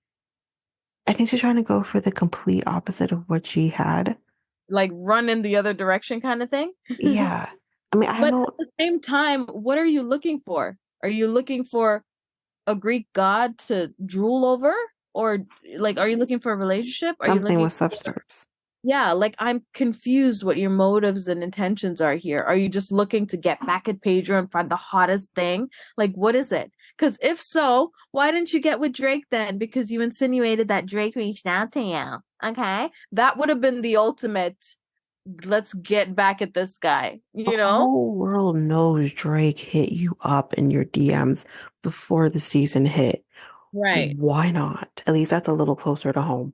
I think she's trying to go for the complete opposite of what she had. Like run in the other direction kind of thing. Yeah. I mean, I But don't at the same time, what are you looking for? Are you looking for a Greek god to drool over? Or like are you looking for a relationship? Are you something looking with for substance. yeah, like I'm confused what your motives and intentions are here. Are you just looking to get back at Pedro and find the hottest thing? Like what is it? Because if so, why didn't you get with Drake then? Because you insinuated that Drake reached out to you. Okay. That would have been the ultimate, let's get back at this guy, The you know? whole world knows Drake hit you up in your DMs before the season hit. Right. Why not? At least that's a little closer to home.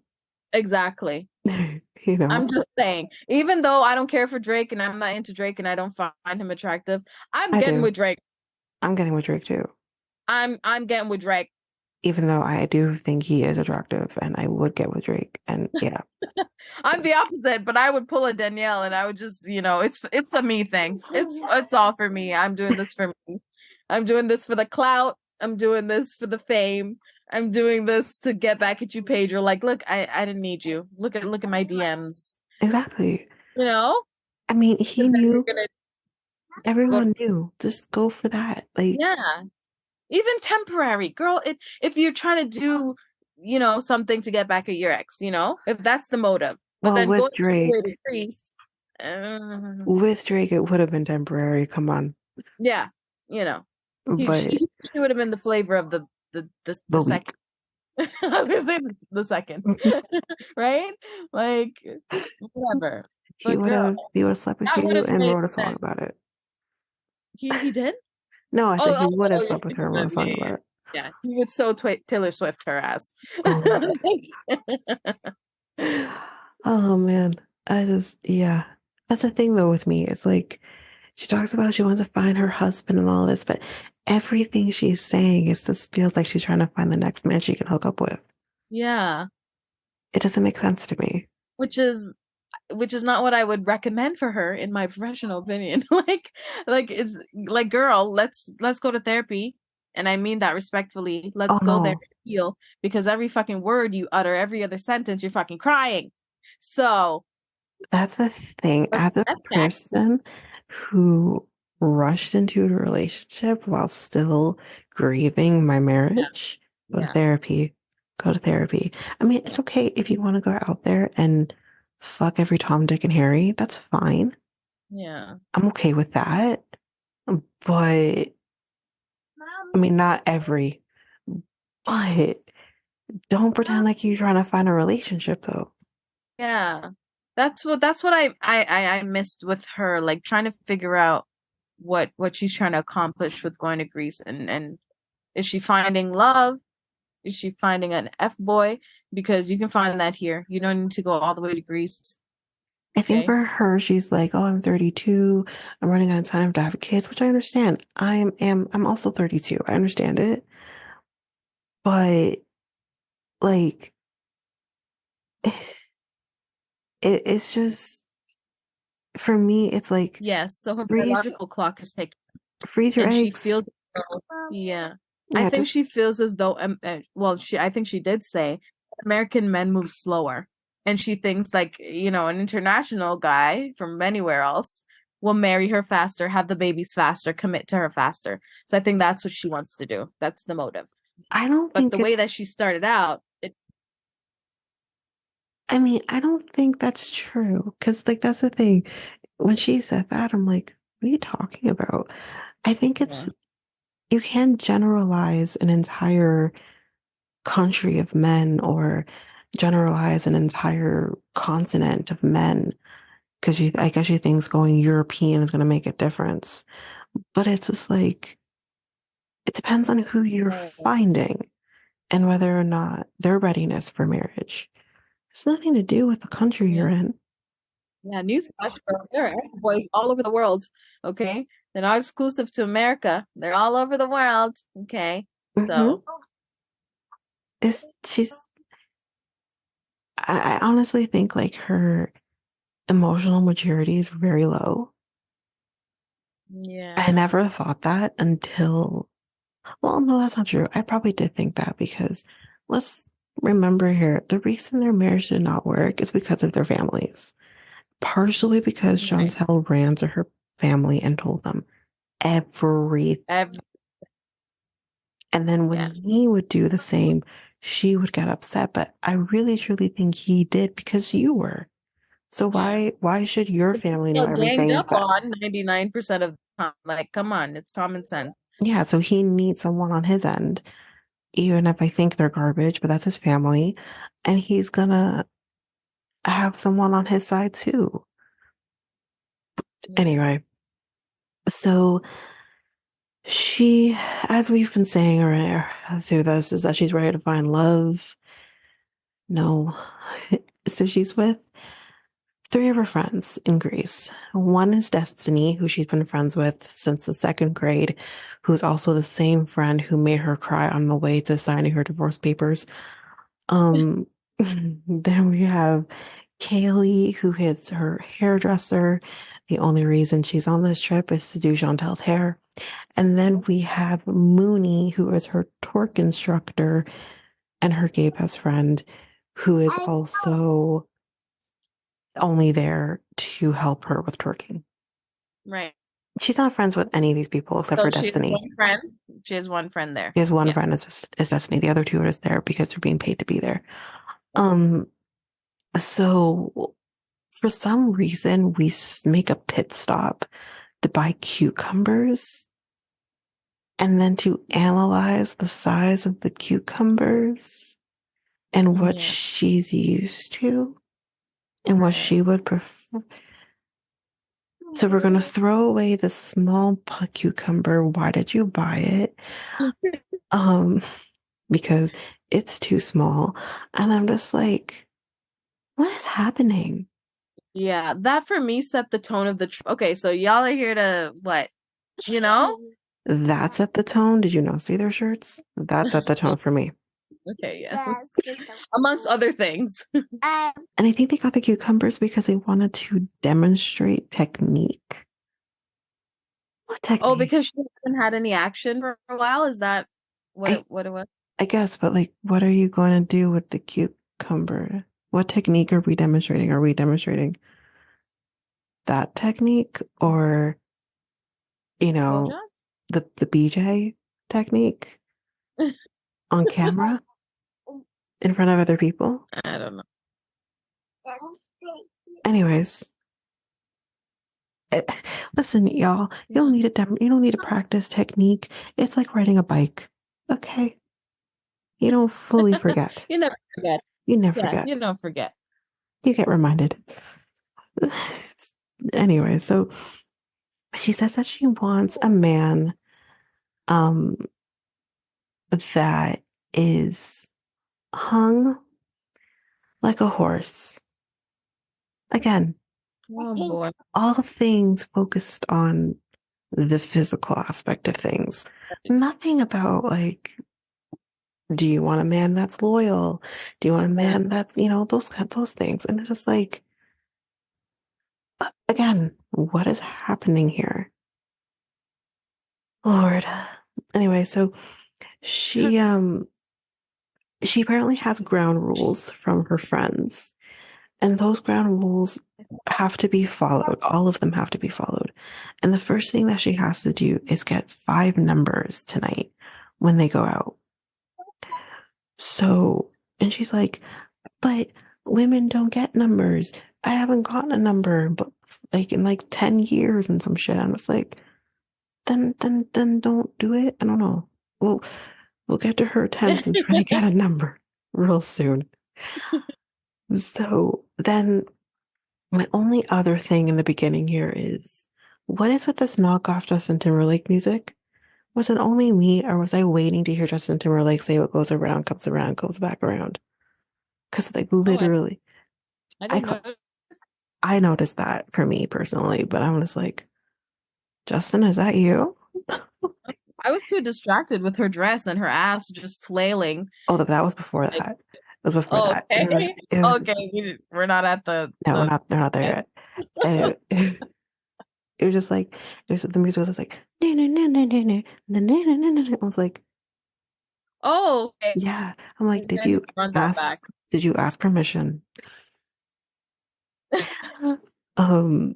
Exactly. You I'm know, just saying, even though I don't care for Drake and I'm not into Drake and I don't find him attractive, I'm I getting do. with Drake. I'm getting with Drake too. I'm getting with Drake. Even though I do think he is attractive and I would get with Drake. And yeah, I'm the opposite, but I would pull a Danielle and I would just, it's a me thing. It's all for me. I'm doing this for me. I'm doing this for the clout. I'm doing this for the fame. I'm doing this to get back at you, Pedro. Like, look, I didn't need you. Look at my DMs. exactly. You know? I mean, And he then knew, you're gonna go to, everyone knew. Just go for that. Like, yeah. Even temporary. Girl, if you're trying to do, something to get back at your ex, if that's the motive. But well, then going all the way to Drake, Greece, uh, with Drake, it would have been temporary. Come on. yeah, you know. He But she would have been the flavor of the the second. week, I was gonna say the second. Right? Like whatever. But girl, he would have slept with that would you have and made wrote a song sense. about it. He did? No, I said he would have You're slept with her and thinking wrote a of, yeah, song yeah, about it. yeah. He would so Taylor Swift her ass. Oh my God. Oh man. Yeah. That's the thing though with me. It's like she talks about she wants to find her husband and all this, but everything she's saying is just feels like she's trying to find the next man she can hook up with. Yeah. It doesn't make sense to me. Which is not what I would recommend for her in my professional opinion. Like it's like, girl, let's go to therapy. And I mean that respectfully. Oh Let's go there no. and heal because every fucking word you utter, every other sentence, you're fucking crying. So That's the thing. let's As a step back. person who rushed into a relationship while still grieving my Yeah. marriage, go to Yeah. therapy. Go to therapy. I mean, Yeah. it's okay if you want to go out there and fuck every Tom, Dick, and Harry. That's fine. Yeah. I'm okay with that. But I mean, not every. But don't pretend like you're trying to find a relationship, though. Yeah. That's what I missed with her, like trying to figure out what she's trying to accomplish with going to Greece, and is she finding love? Is she finding an F boy? Because you can find that here. You don't need to go all the way to Greece. I think Okay. for her, she's like, "Oh, I'm 32. I'm running out of time to have kids," which I understand. I'm also 32. I understand it, but like, it's just for me. It's like Yes. So her freeze, biological clock is ticking, freeze your and she eggs. feels, yeah. I Yeah, think just she feels as though, well, I think she did say American men move slower, and she thinks like, an international guy from anywhere else will marry her faster, have the babies faster, commit to her faster. So I think that's what she wants to do. That's the motive. I don't But think the way that it's. she started out, I mean, I don't think that's true because like that's the thing. When she said that, I'm like, "What are you talking about?" I think yeah, it's you can't generalize an entire country of men or generalize an entire continent of men because I guess she thinks going European is going to make a difference. But it's just like, it depends on who you're finding and whether or not their readiness for marriage. It's nothing to do with the country you're yeah. in. Yeah, newsflash, girl. There are boys all over the world. Okay, they're not exclusive to America. They're all over the world. Okay, Hmm. so I honestly think like her emotional maturity is very low. I yeah, never thought that until well, no, that's not true. I probably did think that because let's remember here, the reason their marriage did not work is because of their families. Partially because right. Chantel ran to her family and told them everything. Every, And then when yes. he would do the same, she would get upset. But I really truly think he did because you were. So Yeah. why should your But you family know feel ganged everything up that on 99% of the time. Like, come on, it's common sense. Yeah, so he needs someone on his end, even if I think they're garbage, but that's his family. And he's gonna have someone on his side too. Yeah. Anyway, so she, as we've been saying earlier through this, is that she's ready to find love. No. So she's with three of her friends in Greece. One is Destiny, who she's been friends with since the second grade, who's also the same friend who made her cry on the way to signing her divorce papers. Um, then we have Kaylee, who is her hairdresser. The only reason she's on this trip is to do Chantel's hair. And then we have Mooney, who is her twerk instructor and her gay best friend, who is also only there to help her with twerking. Right. She's not friends with any of these people except So for she has Destiny. one friend. She has one friend there. She has one Yeah. friend is Destiny. The other two are just there because they're being paid to be there. Okay. Um, so for some reason, we make a pit stop to buy cucumbers and then to analyze the size of the cucumbers and what Yeah. she's used to and what Right. she would prefer. So we're going to throw away the small cucumber. Why did you buy it? Um, because it's too small. And I'm just like, what is happening? Yeah, that for me set the tone of the okay, so y'all are here to what? You know? That's at the tone. Did you not see their shirts? That's at the tone for me. Okay, yes. Amongst other things. And I think they got the cucumbers because they wanted to demonstrate technique. What Oh, technique? because she hasn't had any action for a while? Is that I what it was? I guess, but like, what are you going to do with the cucumber? What technique are we demonstrating? Are we demonstrating that technique or, you know, Blowjobs? the BJ technique on camera in front of other people? I don't know. Anyways, eh, listen, y'all, you don't need to practice technique. It's like riding a bike. Okay? You don't fully forget. You never forget. You never Yeah, forget. you don't forget. You get reminded. Anyway, so she says that she wants a man um that is hung like a horse. Again, Oh boy. all things focused on the physical aspect of things. Nothing about like, do you want a man that's loyal? Do you want a Yeah. man that's, those things? And it's just like, again, what is happening here? Lord. Anyway, so she she apparently has ground rules from her friends, and those ground rules have to be followed. All of them have to be followed. And the first thing that she has to do is get five numbers tonight when they go out. So, and she's like, but women don't get numbers. I haven't gotten a number, but like in like 10 years and some shit. I'm just like, then don't do it. I don't know. We'll get to her attempts and try to get a number real soon. So then my only other thing in the beginning here is what is with this knockoff Justin Timberlake music? Was it only me or was I waiting to hear Justin Timberlake say what goes around, comes back around? Because like Oh, literally, I I didn't cou- know. I noticed that for me personally, but I'm just like, Justin, is that you? I was too distracted with her dress and her ass just flailing. Oh, that was before Like, that. It was before oh, that. okay. It was Okay, we're not at no, the they're not there yet. And it was just like the music was just like I was like, Oh, okay. yeah. I'm like, Then run that back. did you ask permission? Um,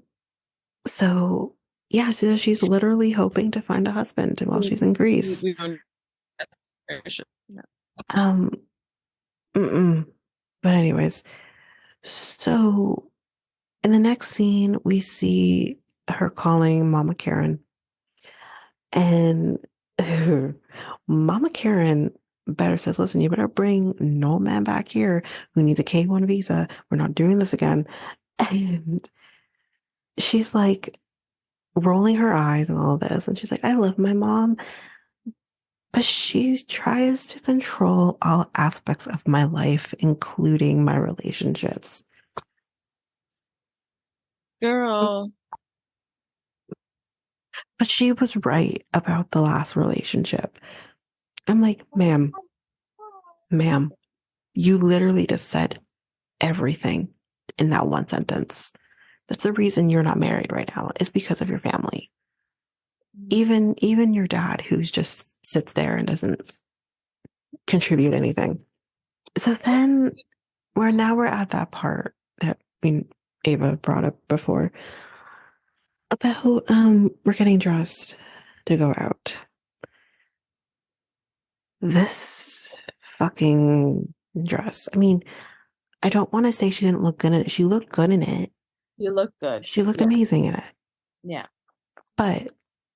so yeah, so she's literally hoping to find a husband while she's in Greece. We don't. Yeah. Um, mm-mm. But anyways, so in the next scene, we see her calling Mama Karen. And Mama Karen better says, listen, you better bring no man back here who needs a K-1 visa. We're not doing this again. And she's like rolling her eyes and all this. And she's like, I love my mom, but she tries to control all aspects of my life, including my relationships. Girl. But she was right about the last relationship. I'm like, ma'am, you literally just said everything in that one sentence. That's the reason you're not married right now, is because of your family. Even your dad, who's just sits there and doesn't contribute anything. So then we're at that part that Ava brought up before about we're getting dressed to go out. This fucking dress. I mean, I don't want to say she didn't look good in it. She looked good in it. You look good. She looked Yeah. amazing in it. Yeah. But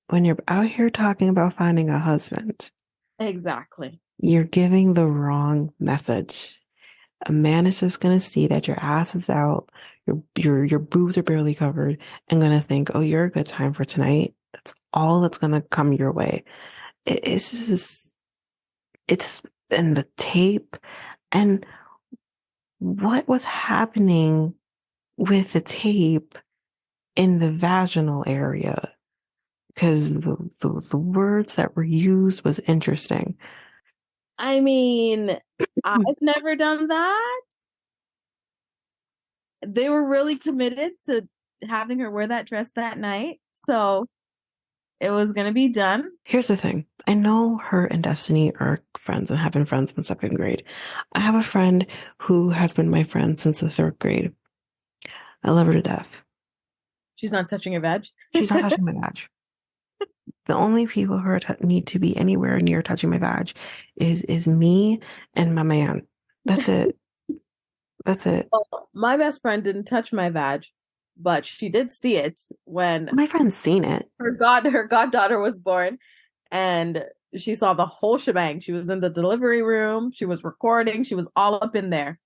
when you're out here talking about finding a husband, Exactly. you're giving the wrong message. A man is just gonna see that your ass is out, your boobs are barely covered, and gonna think, oh, you're a good time for tonight. That's all that's gonna come your way. It's just, it's in the tape, and what was happening with the tape in the vaginal area, because the words that were used was interesting. I mean, I've never done that. They were really committed to having her wear that dress that night. So it was going to be done. Here's the thing. I know her and Destiny are friends and have been friends in second grade. I have a friend who has been my friend since the third grade. I love her to death. She's not touching your veg. She's not touching my badge. The only people who need to be anywhere near touching my badge is me and my man. That's it. That's it. Well, my best friend didn't touch my vag, but she did see it when My friend's seen it. her goddaughter was born, and she saw the whole shebang. She was in the delivery room, she was recording, she was all up in there.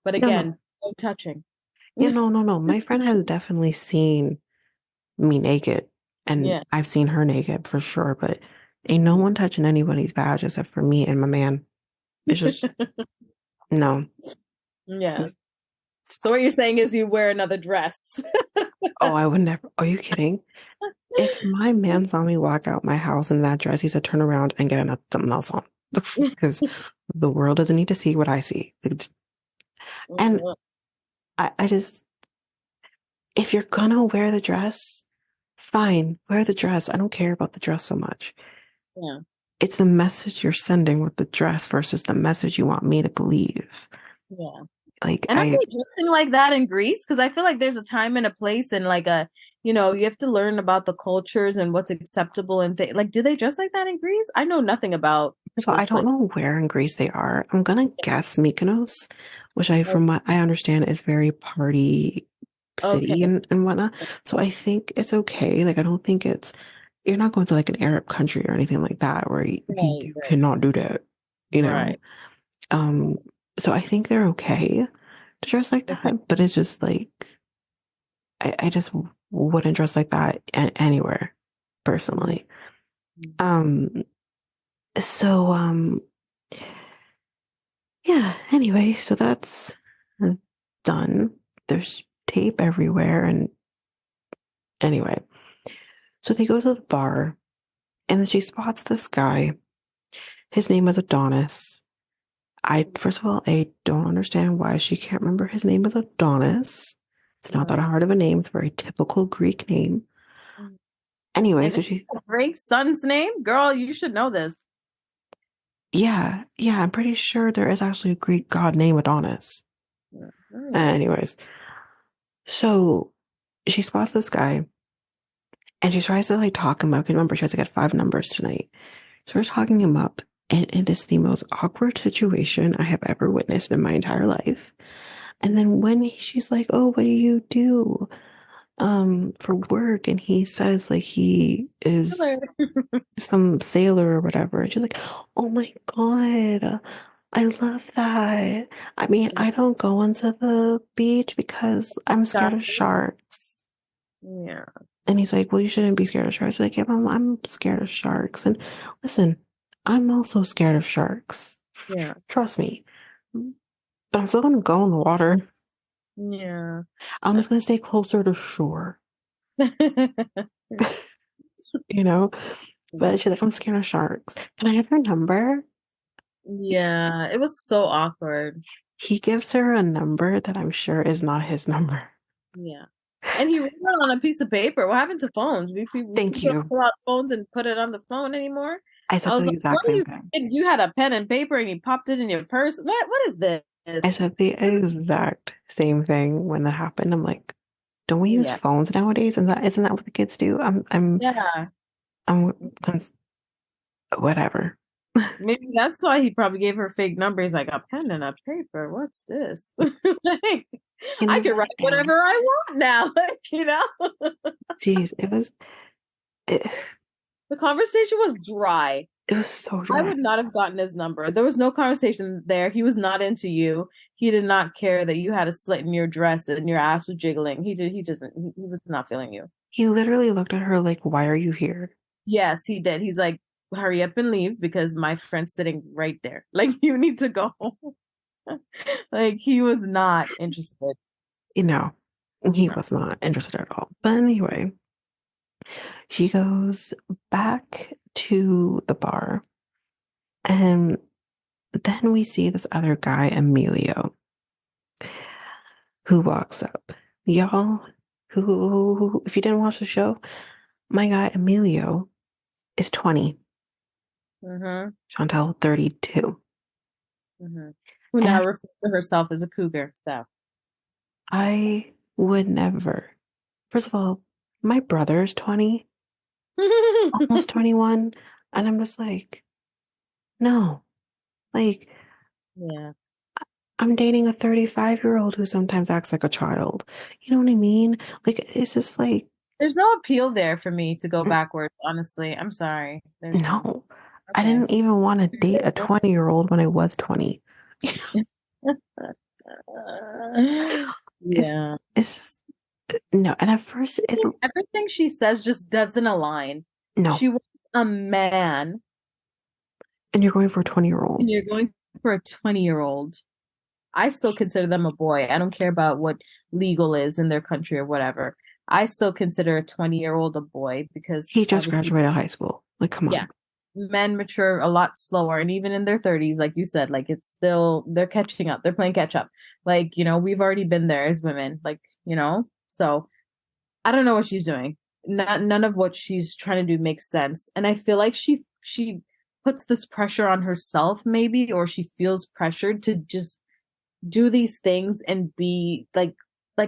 But No, no. again, no touching. Yeah, no, no, no. My friend has definitely seen me naked, and Yeah. I've seen her naked for sure, but ain't no one touching anybody's badge except for me and my man. It's just no. Yeah. So what you're saying is you wear another dress. Oh, I would never. Are you kidding? If my man saw me walk out my house in that dress, he said, turn around and get something else on. Because the world doesn't need to see what I see. And I just, if you're gonna wear the dress, fine, wear the dress. I don't care about the dress so much. Yeah. It's the message you're sending with the dress versus the message you want me to believe. Yeah. Like, And are they dressing like that in Greece? Because I feel like there's a time and a place and like a, you have to learn about the cultures and what's acceptable and things. Like, do they dress like that in Greece? I know nothing about so I those don't places. know where in Greece they are. I'm gonna guess Mykonos, which from what I understand, is very party Okay. city and whatnot. So I think it's okay. Like, I don't think you're not going to like an Arab country or anything like that where Right, you right, cannot do that, you know? right. Um, so I think they're okay to dress like Okay. that, but it's just like, I just wouldn't dress like that anywhere personally. Um, so, yeah, anyway, so that's done. There's tape everywhere. And anyway, so they go to the bar and then she spots this guy. His name is Adonis. First of all, I don't understand why she can't remember his name is Adonis. It's not that Right. hard of a name. It's a very typical Greek name. Anyway, And so it's she, Drake's son's name? Girl, you should know this. yeah, I'm pretty sure there is actually a Greek god named Adonis. Mhm. Anyways, so she spots this guy and she tries to like talk him up. Remember, she has to get 5 numbers tonight. So we're talking him up, and it is the most awkward situation I have ever witnessed in my entire life. And then when she's like, "Oh, what do you do?" for work, and he says like he is some sailor or whatever. And she's like, oh my God, I love that. I mean, I don't go onto the beach because I'm scared of sharks. Yeah. And he's like, well, you shouldn't be scared of sharks. Like, yeah, I'm scared of sharks. And listen, I'm also scared of sharks. Yeah. Trust me. But I'm still gonna go in the water. Yeah. I'm just gonna stay closer to shore, you know? But she's like, I'm scared of sharks. Can I have her number? Yeah, it was so awkward. He gives her a number that I'm sure is not his number. Yeah. And he wrote it on a piece of paper. What happened to phones? We Thank don't you. pull out phones and put it on the phone anymore. I I said was the like, what exact are same you thing. did? You had a pen and paper and you popped it in your purse. What is this? I said the exact same thing when that happened. I'm like, don't we use Yeah. phones nowadays? And that isn't that what the kids do? Yeah. I'm whatever. Maybe that's why he probably gave her fake number. He's like, a pen and a paper. What's this? Like, And I he's can write like, damn, whatever I want now. Like, jeez, it, the conversation was dry. it was so I dry. would not have gotten his number. There was no conversation there. He was not into you. He did not care that you had a slit in your dress and your ass was jiggling. He was not feeling you. He literally looked at her like, why are you here? Yes, he did. He's like, hurry up and leave because my friend's sitting right there. Like, you need to go. Like, he was not interested. You know, he No. was not interested at all. But anyway, she goes back to the bar, and then we see this other guy, Emilio, who walks up. Y'all, if you didn't watch the show, my guy, Emilio, is 20. Mm-hmm. Chantel, 32. Mm-hmm. Who And now refers to herself as a cougar. So. I would never. First of all, my brother's 20, almost 21, and I'm just like, no. Like, Yeah. I'm dating a 35-year-old who sometimes acts like a child. You know what I mean? Like, it's just like, There's no appeal there for me to go backwards, honestly. I'm sorry. There's none. no. I Okay. didn't even want to date a 20-year-old when I was 20. It's Yeah. it's just no. And at first, Everything she says just doesn't align. no. She wants a man, And you're going for a 20-year-old. and you're going for a 20-year-old. I still consider them a boy. I don't care about what legal is in their country or whatever. I still consider a 20-year-old a boy because He just obviously, graduated high school. Like, come yeah, on. men mature a lot slower. And even in their 30s, like you said, like it's still, they're catching up. They're playing catch up. Like, we've already been there as women, like, so I don't know what she's doing. None of what she's trying to do makes sense. And I feel like she puts this pressure on herself maybe, or she feels pressured to just do these things and be like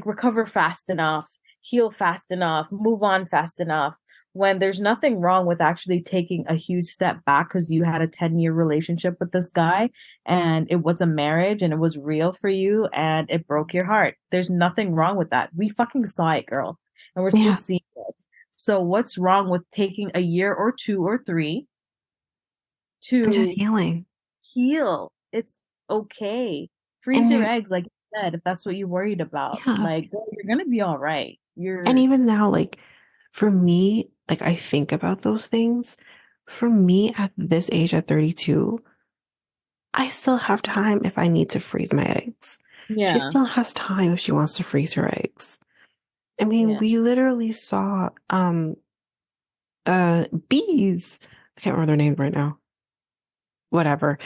recover fast enough, heal fast enough, move on fast enough, when there's nothing wrong with actually taking a huge step back because you had a 10-year relationship with this guy and it was a marriage and it was real for you and it broke your heart. There's nothing wrong with that. We fucking saw it, girl, and we're still Yeah. seeing it. So what's wrong with taking a year or two or three I'm just to healing. heal? It's okay. Freeze your And eggs, like you said, if that's what you're worried about. yeah. Like, girl, you're gonna be all right. And You're even now, like, for me, like, I think about those things. For me, at this age, at 32, I still have time if I need to freeze my eggs. She Yeah, still has time if she wants to freeze her eggs. I mean, yeah. we literally saw bees. I can't remember their names right now. Whatever.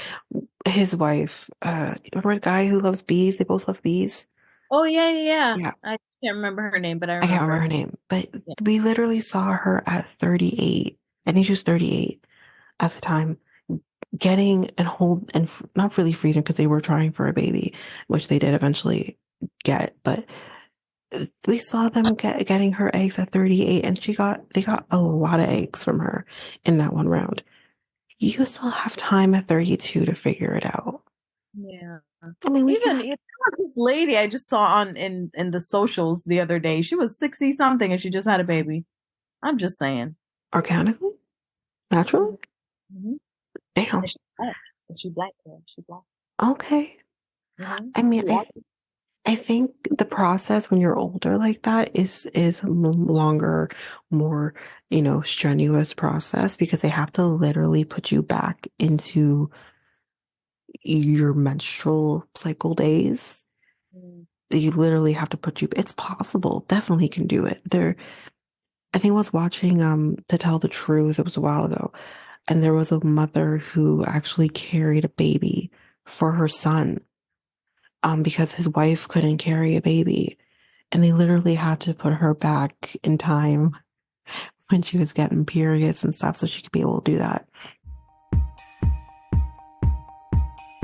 His wife, remember the guy who loves bees? They both love bees. Oh yeah, yeah, yeah. Yeah, I can't remember her name, but I I can't remember remember. her name, but Yeah. we literally saw her at 38. I think she was 38 at the time, getting and hold and not really freezing because they were trying for a baby, which they did eventually get, but we saw them getting her eggs at 38, and they got a lot of eggs from her in that one round. You still have time at 32 to figure it out. Yeah. I mean, we Even can this lady I just saw on in the socials the other day. She was 60 something and she just had a baby. I'm just saying. organically, naturally. Mm-hmm. Damn. And she's black. And she black girl. She black. Okay. Mm-hmm. I mean, She I think the process when you're older like that is longer, more, strenuous process because they have to literally put you back into your menstrual cycle days. Mm. You literally have to put you, it's possible, definitely can do it. I think I was watching To Tell the Truth, it was a while ago, and there was a mother who actually carried a baby for her son because his wife couldn't carry a baby. And they literally had to put her back in time when she was getting periods and stuff so she could be able to do that.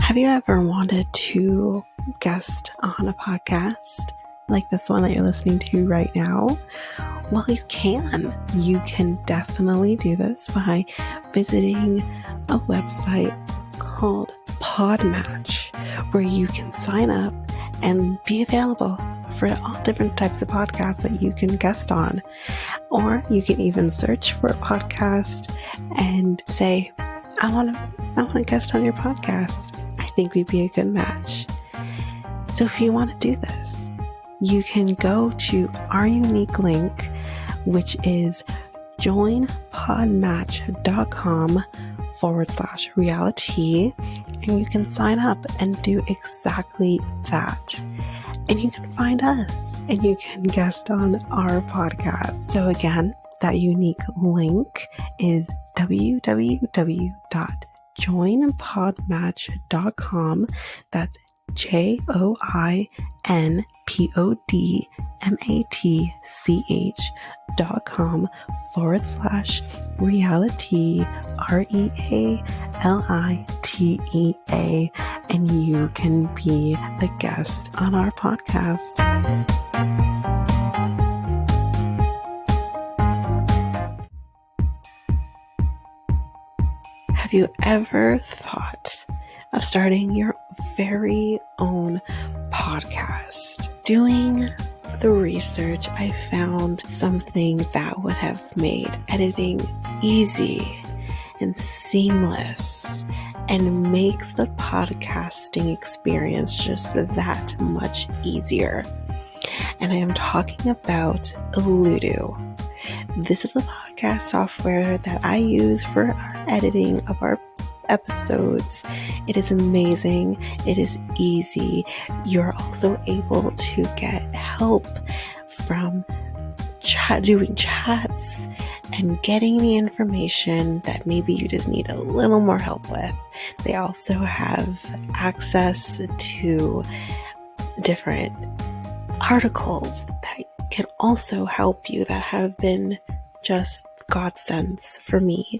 Have you ever wanted to guest on a podcast like this one that you're listening to right now? Well, you can. You can definitely do this by visiting a website called Podmatch, where you can sign up and be available for all different types of podcasts that you can guest on. Or you can even search for a podcast and say, I want to guest on your podcast. I think we'd be a good match. So if you want to do this, you can go to our unique link, which is joinpodmatch.com/reality, and you can sign up and do exactly that. And you can find us and you can guest on our podcast. So again, that unique link is www.joinpodmatch.com. That's joinpodmatch.com/reality, REALITEA, and you can be a guest on our podcast. Have you ever thought of starting your very own podcast? Doing the research, I found something that would have made editing easy and seamless and makes the podcasting experience just that much easier. And I am talking about Ludo. This is a podcast software that I use for our editing of our episodes. It is amazing. It is easy. You're also able to get help from doing chats and getting the information that maybe you just need a little more help with. They also have access to different articles that can also help you that have been just godsends for me.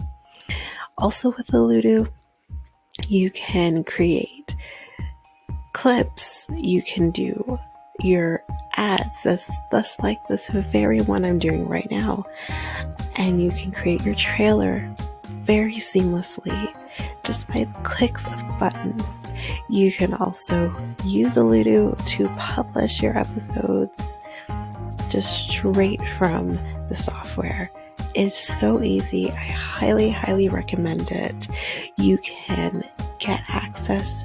Also with Ludo, you can create clips, you can do your ads, that's like this very one I'm doing right now, and you can create your trailer very seamlessly just by the clicks of buttons. You can also use Ludo to publish your episodes just straight from the software. It's so easy. I highly recommend it. You can get access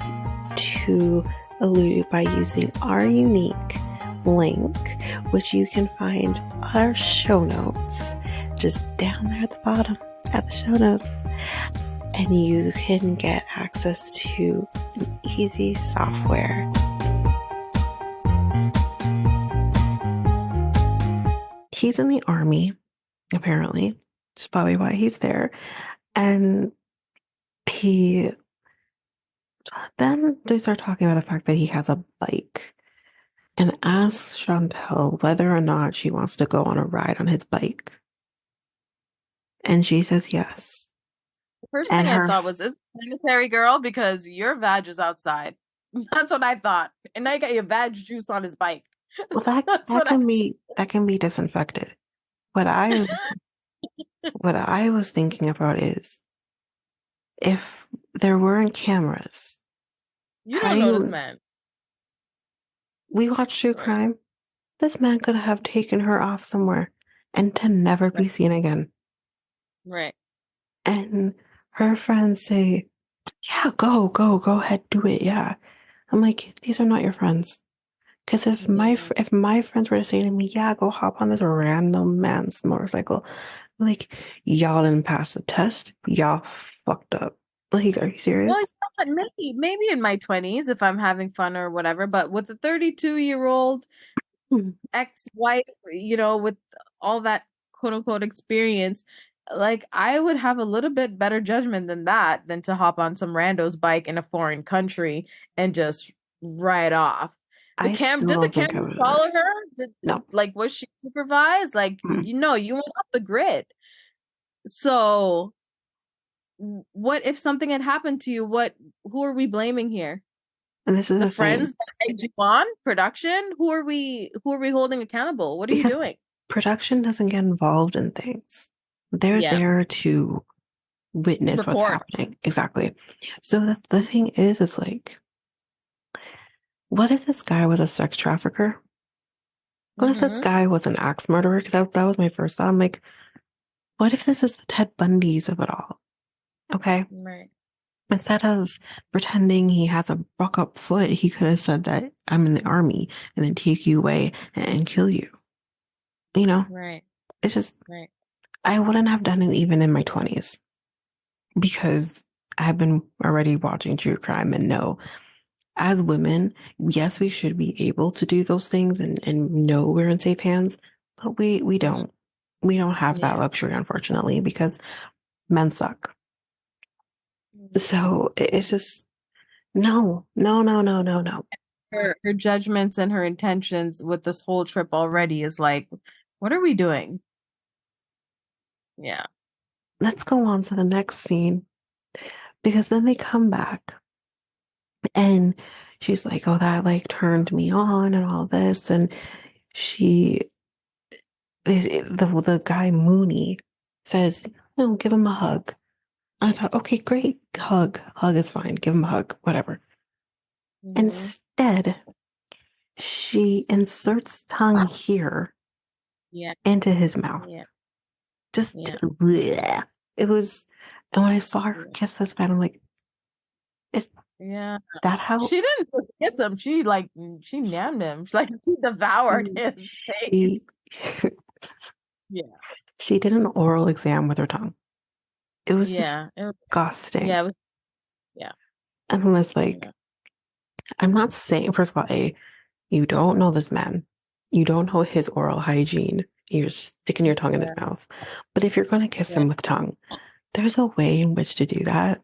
to Ludo by using our unique link, which you can find on our show notes, just down there at the bottom at the show notes. And you can get access to an easy software. He's in the army, apparently. That's probably why he's there. And then they start talking about the fact that he has a bike and asks Chantel whether or not she wants to go on a ride on his bike. And she says yes. The first And thing I thought was, is sanitary girl, because your vag is outside. That's what I thought. And now you got your vag juice on his bike. well, That's that what I can be disinfected. What I was thinking about is if there weren't cameras You How do don't know this you? man. We watch true Right. crime. This man could have taken her off somewhere and to never Right. be seen again. Right. And her friends say, "Yeah, go ahead, do it." Yeah, I'm like, these are not your friends. Because Yeah. if my friends were to say to me, "Yeah, go hop on this random man's motorcycle," like, y'all didn't pass the test, y'all fucked up. Like, are you Well, you serious? know what? Maybe in my 20s if I'm having fun or whatever, but with a 32-year-old Hmm. ex-wife, with all that quote unquote experience, like I would have a little bit better judgment than that than to hop on some rando's bike in a foreign country and just ride off. I still Did the don't think I camera would do that. follow her? No. Like was she supervised? Like, Mm. you went off the grid. So what if something had happened to you? Who are we blaming here? And this is The the thing, friends that egged you on? Production? Who are we holding accountable? What are you because doing? production doesn't get involved in things. They're Yeah. there to witness what's Record. happening. Exactly. So the thing is like, what if this guy was a sex trafficker? What if this Mm-hmm. guy was an axe murderer? Because that was my first thought. I'm like, what if this is the Ted Bundy's of it all? Okay. Right. Instead of pretending he has a buck up foot, he could have said that I'm in the army and then take you away and kill you. You know, Right. it's just, Right. I wouldn't have done it even in my 20s because I've been already watching true crime and know as women, yes, we should be able to do those things and know we're in safe hands, but we Mm-hmm. don't. We don't have that Yeah. luxury, unfortunately, because men suck. So it's just no, no, no, no, no, no. Her judgments and her intentions with this whole trip already is like, what are we doing? Yeah. Let's go on to the next scene because then they come back and she's like, "Oh, that like turned me on and all this," and she the guy Mooney says, "No, give him a hug." I thought, okay, great, hug, hug is fine, give him a hug, whatever. Mm-hmm. Instead, she inserts tongue here Yeah. into his mouth. Yeah. Just Yeah. bleh. It was, and when I saw her Yeah. kiss this man, I'm like, is Yeah. that how She didn't just kiss him. She nammed him. She devoured his face. she Yeah. she did an oral exam with her tongue? It was Yeah. disgusting. Yeah. Yeah. And I was like, Yeah. I'm not saying, first of all, you don't know this man. You don't know his oral hygiene. You're sticking your tongue in his Yeah. mouth. But if you're going to kiss Yeah. him with tongue, there's a way in which to do that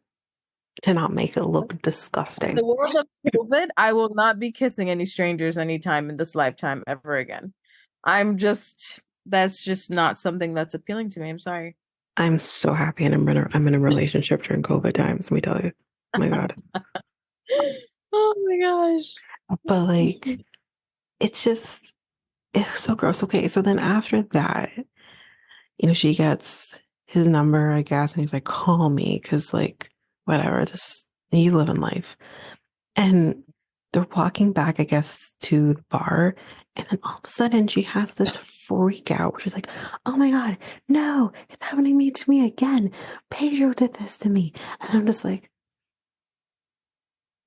to not make it look disgusting. The world of COVID, I will not be kissing any strangers anytime in this lifetime ever again. That's just not something that's appealing to me. I'm sorry. I'm so happy and I'm in a relationship during COVID times, let me tell you. Oh my God. Oh my gosh. But like, it's so gross. Okay, so then after that, she gets his number, I guess, and he's like, call me, because like, whatever, this you live in life. And they're walking back, I guess, to the bar. And then all of a sudden she has this freak out where she's like, oh my God, no, it's happening to me again. Pedro did this to me. And I'm just like,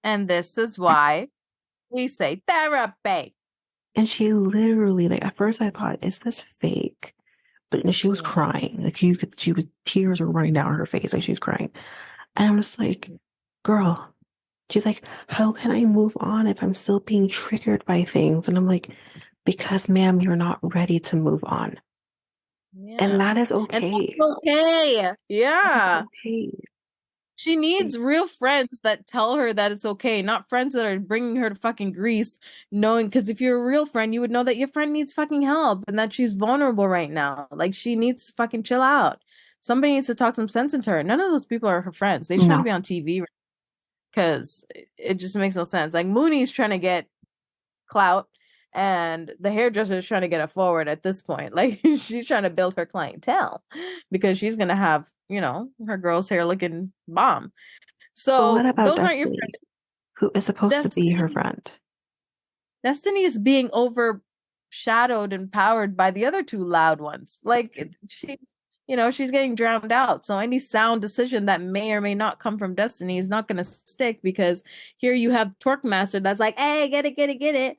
And this is why we say therapy. and she literally, like, at first I thought, is this fake? But she was Yeah. crying. Like, tears were running down her face. Like, she was crying. And I'm just like, girl, she's like, how can I move on if I'm still being triggered by things? And I'm like, because, ma'am, you're not ready to move on. And Yeah. that is And okay. that's okay. That is Yeah. okay. She needs real friends that tell her that it's okay, not friends that are bringing her to fucking Greece, knowing because if you're a real friend, you would know that your friend needs fucking help and that she's vulnerable right now. Like she needs to fucking chill out. Somebody needs to talk some sense into her. None of those people are her friends. They just want to No. be on TV because it just makes no sense. Like Mooney's trying to get clout and the hairdresser is trying to get it forward at this point. Like she's trying to build her clientele because she's gonna have, her girl's hair looking bomb. But what So about those aren't your Destiny? friends. who is supposed to be her Destiny friend. Destiny is being overshadowed and powered by the other two loud ones. Like she's getting drowned out. So any sound decision that may or may not come from Destiny is not going to stick because here you have Twerk Master that's like, "Hey, get it, get it, get it,"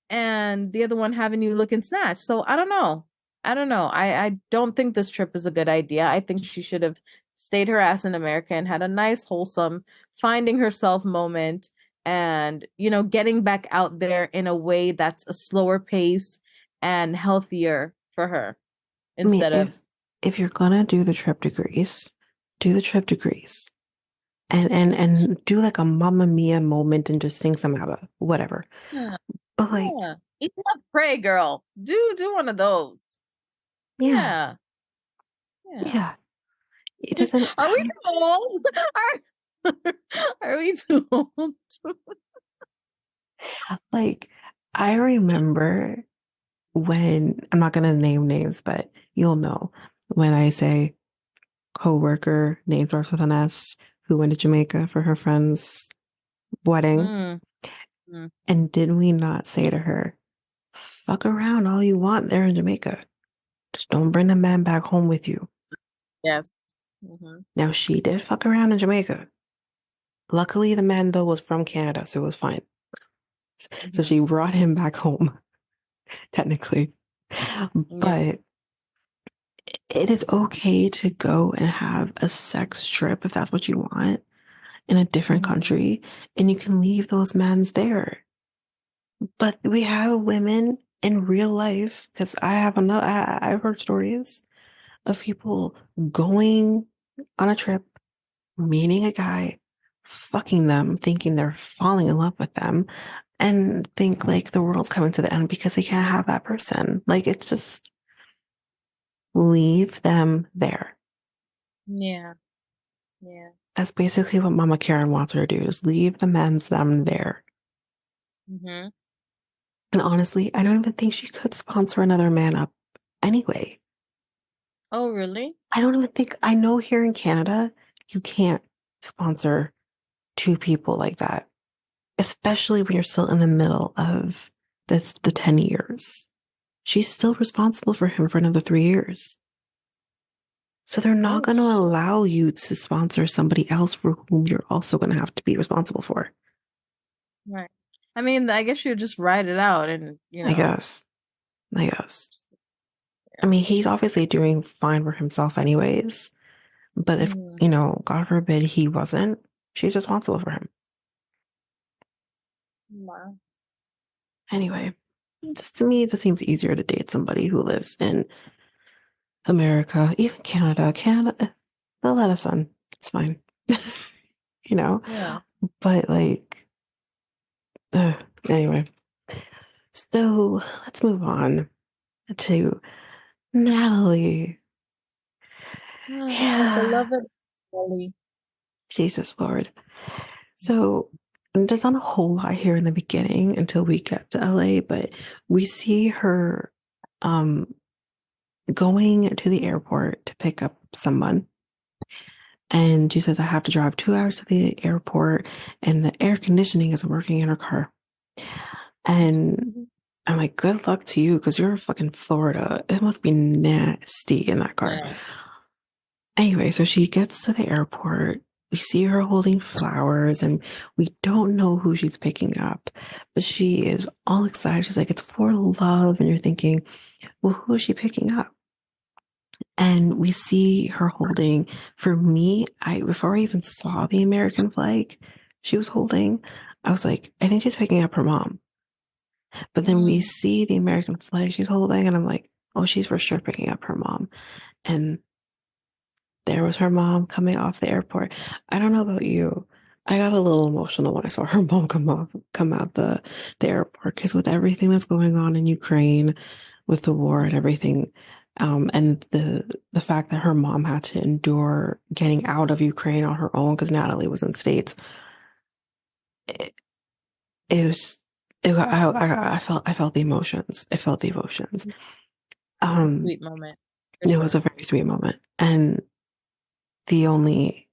and the other one having you looking snatched. So I don't know. I don't know. I don't think this trip is a good idea. I think she should have stayed her ass in America and had a nice, wholesome finding herself moment and, getting back out there in a way that's a slower pace and healthier for her I mean, instead of if you're gonna do the trip to Greece, do the trip to Greece. And do like a Mamma Mia moment and just sing some ABBA, whatever. yeah, But like, yeah. Eat up, pray, girl. Do one of those. yeah, Yeah. Yeah. yeah. It doesn't Are we too old? Are we too old? like I remember when I'm not gonna name names, but you'll know when I say coworker name starts with an S who went to Jamaica for her friend's wedding. Mm, mm. And did we not say to her, fuck around all you want there in Jamaica? Just don't bring the man back home with you. Yes. Hmm. Now she did fuck around in Jamaica. Luckily, the man though was from Canada, so it was fine. So Hmm. she brought him back home, technically. Yeah. But it is okay to go and have a sex trip if that's what you want in a different Hmm. country, and you can leave those mans there. But we have women in real life because I've heard stories of people going on a trip, meeting a guy, fucking them, thinking they're falling in love with them, and think like the world's coming to the end because they can't have that person. Like it's just leave them there. Yeah. Yeah. That's basically what Mama Karen wants her to do is leave the men's them there. Hmm. And honestly, I don't even think she could sponsor another man up anyway. Oh, really? I don't even think I know here in Canada, you can't sponsor two people like that, especially when you're still in the middle of the 10 years. She's still responsible for him for another 3 years. So they're not Oh, going to shit. allow you to sponsor somebody else for whom you're also going to have to be responsible for. Right. I mean, I guess you just write it out and, I guess. I guess. I yeah. mean, he's obviously doing fine for himself anyways. But if, Mm. God forbid he wasn't, she's responsible for him. Wow. Anyway, just to me, it just seems easier to date somebody who lives in America, even Canada. Canada, they'll let us in. It's fine. you know? Yeah. But like, anyway. So let's move on to Natalie. Our Yeah. beloved Ellie. Jesus Lord. So there's not a whole lot here in the beginning until we get to LA, but we see her um going to the airport to pick up someone. And she says, I have to drive 2 hours to the airport and the air conditioning isn't working in her car. And I'm like, good luck to you because you're in fucking Florida. It must be nasty in that car. Yeah. Anyway, so she gets to the airport. We see her holding flowers and we don't know who she's picking up, but she is all excited. She's like, it's for love. And you're thinking, well, who is she picking up? And we see her holding, for me, before I even saw the American flag she was holding, I was like, I think she's picking up her mom. But then we Mm. see the American flag she's holding, and I'm like, oh, she's for sure picking up her mom. And there was her mom coming off the airport. I don't know about you. I got a little emotional when I saw her mom come out the airport because with everything that's going on in Ukraine, with the war and everything, and the fact that her mom had to endure getting out of Ukraine on her own because Natalie was in States, it, it was. I felt the emotions. I felt the emotions. Um, Sweet moment. For it was a sure. very sweet moment, and the only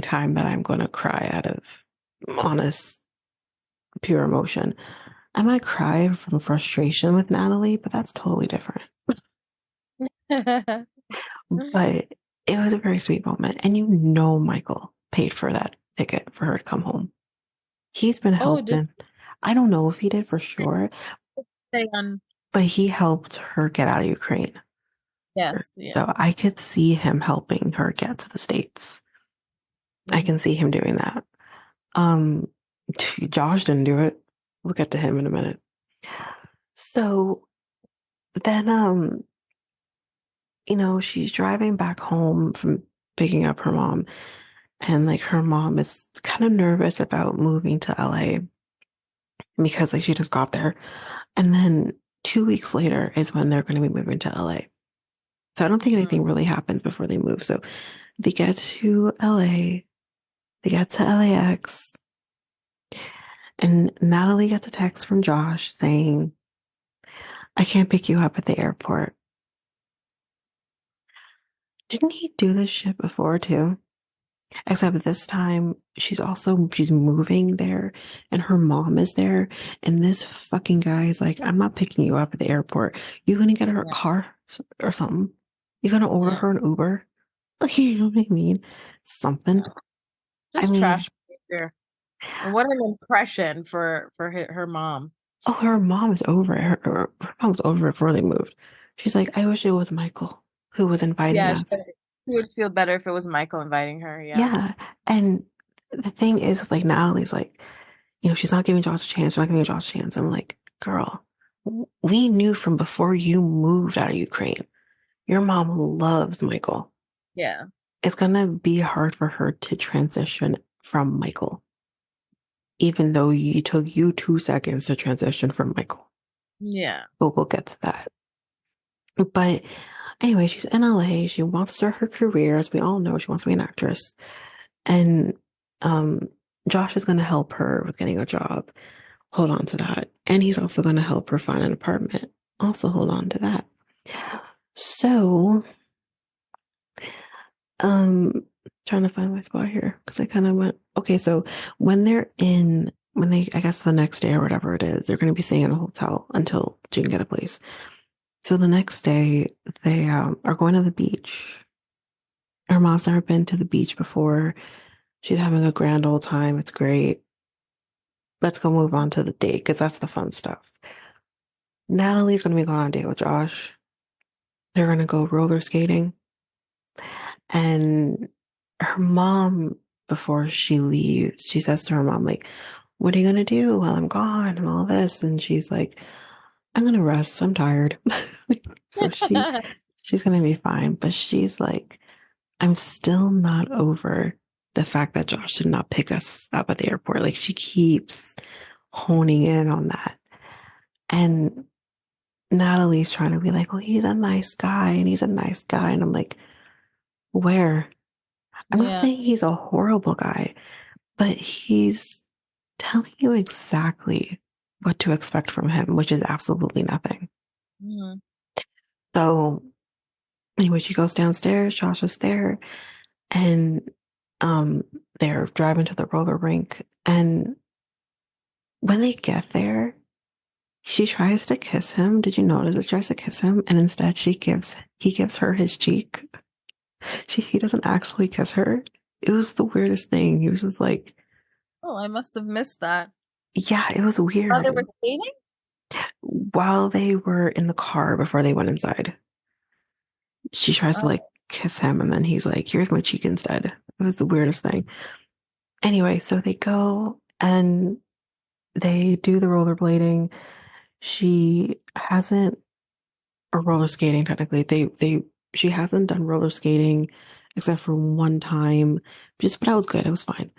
time that I'm going to cry out of honest pure emotion. I might cry from frustration with Natalie, but that's totally different. But it was a very sweet moment. And Michael paid for that ticket for her to come home. He's been Oh, did helping. I don't know if he did for sure, they on? but he helped her get out of Ukraine. Yes, yeah. So I could see him helping her get to the States. I can see him doing that. Um, Josh didn't do it. We'll get to him in a minute. So then, she's driving back home from picking up her mom, and like her mom is kind of nervous about moving to LA because like she just got there. And then 2 weeks later is when they're going to be moving to LA. So I don't think anything really happens before they move. So they get to LA, they get to LAX, and Natalie gets a text from Josh saying, I can't pick you up at the airport. Didn't he do this shit before too? Except this time she's moving there and her mom is there. And this fucking guy is like, I'm not picking you up at the airport. You're gonna get her a Yeah, car or something. You're gonna order yeah. her an Uber. Like, you know what I mean? Something. I Just mean, trash behavior. And what an impression for her mom. oh, her mom is over it. Her mom's over it before they moved. She's like, I wish it was Michael who was inviting Yeah, us. she would feel better if it was Michael inviting her. Yeah. Yeah. And the thing is, like, Natalie's like, she's not giving Josh a chance. She's not giving Josh a chance. I'm like, girl, we knew from before you moved out of Ukraine, your mom loves Michael. Yeah. It's going to be hard for her to transition from Michael, even though it took you 2 seconds to transition from Michael. Yeah. But we'll get to that. But anyway, she's in LA. She wants to start her career. As we all know, she wants to be an actress. And um, Josh is going to help her with getting a job. Hold on to that. And he's also going to help her find an apartment. Also hold on to that. So, trying to find my spot here because I kind of went, okay, so when they, I guess the next day or whatever it is, they're going to be staying in a hotel until she can get a place. So the next day, they are going to the beach. Her mom's never been to the beach before. She's having a grand old time. It's great. Let's go move on to the date because that's the fun stuff. Natalie's going to be going on a date with Josh. They're going to go roller skating. And her mom, before she leaves, she says to her mom, like, what are you going to do while I'm gone and all this? And she's like, I'm going to rest. I'm tired. So she's going to be fine. But she's like, I'm still not over the fact that Josh did not pick us up at the airport. Like, she keeps honing in on that. And Natalie's trying to be like, well, he's a nice guy and he's a nice guy. And I'm like, where? I'm not Yeah. saying he's a horrible guy, but he's telling you exactly what to expect from him, which is absolutely nothing. Mhm. So anyway, she goes downstairs, Josh is there, and um they're driving to the roller rink. And when they get there, she tries to kiss him. Did you notice? She tries to kiss him, and instead he gives her his cheek. He doesn't actually kiss her. It was the weirdest thing. He was just like, Oh, I must have missed that. yeah, it was Oh, they were weird. skating? While they were in the car before they went inside, she tries to like Oh, kiss him, and then he's like, here's my cheek instead. It was the weirdest thing. Anyway, so they go and they do the rollerblading. She hasn't, or roller skating technically. She hasn't done roller skating except for one time. But that was good. It was fine.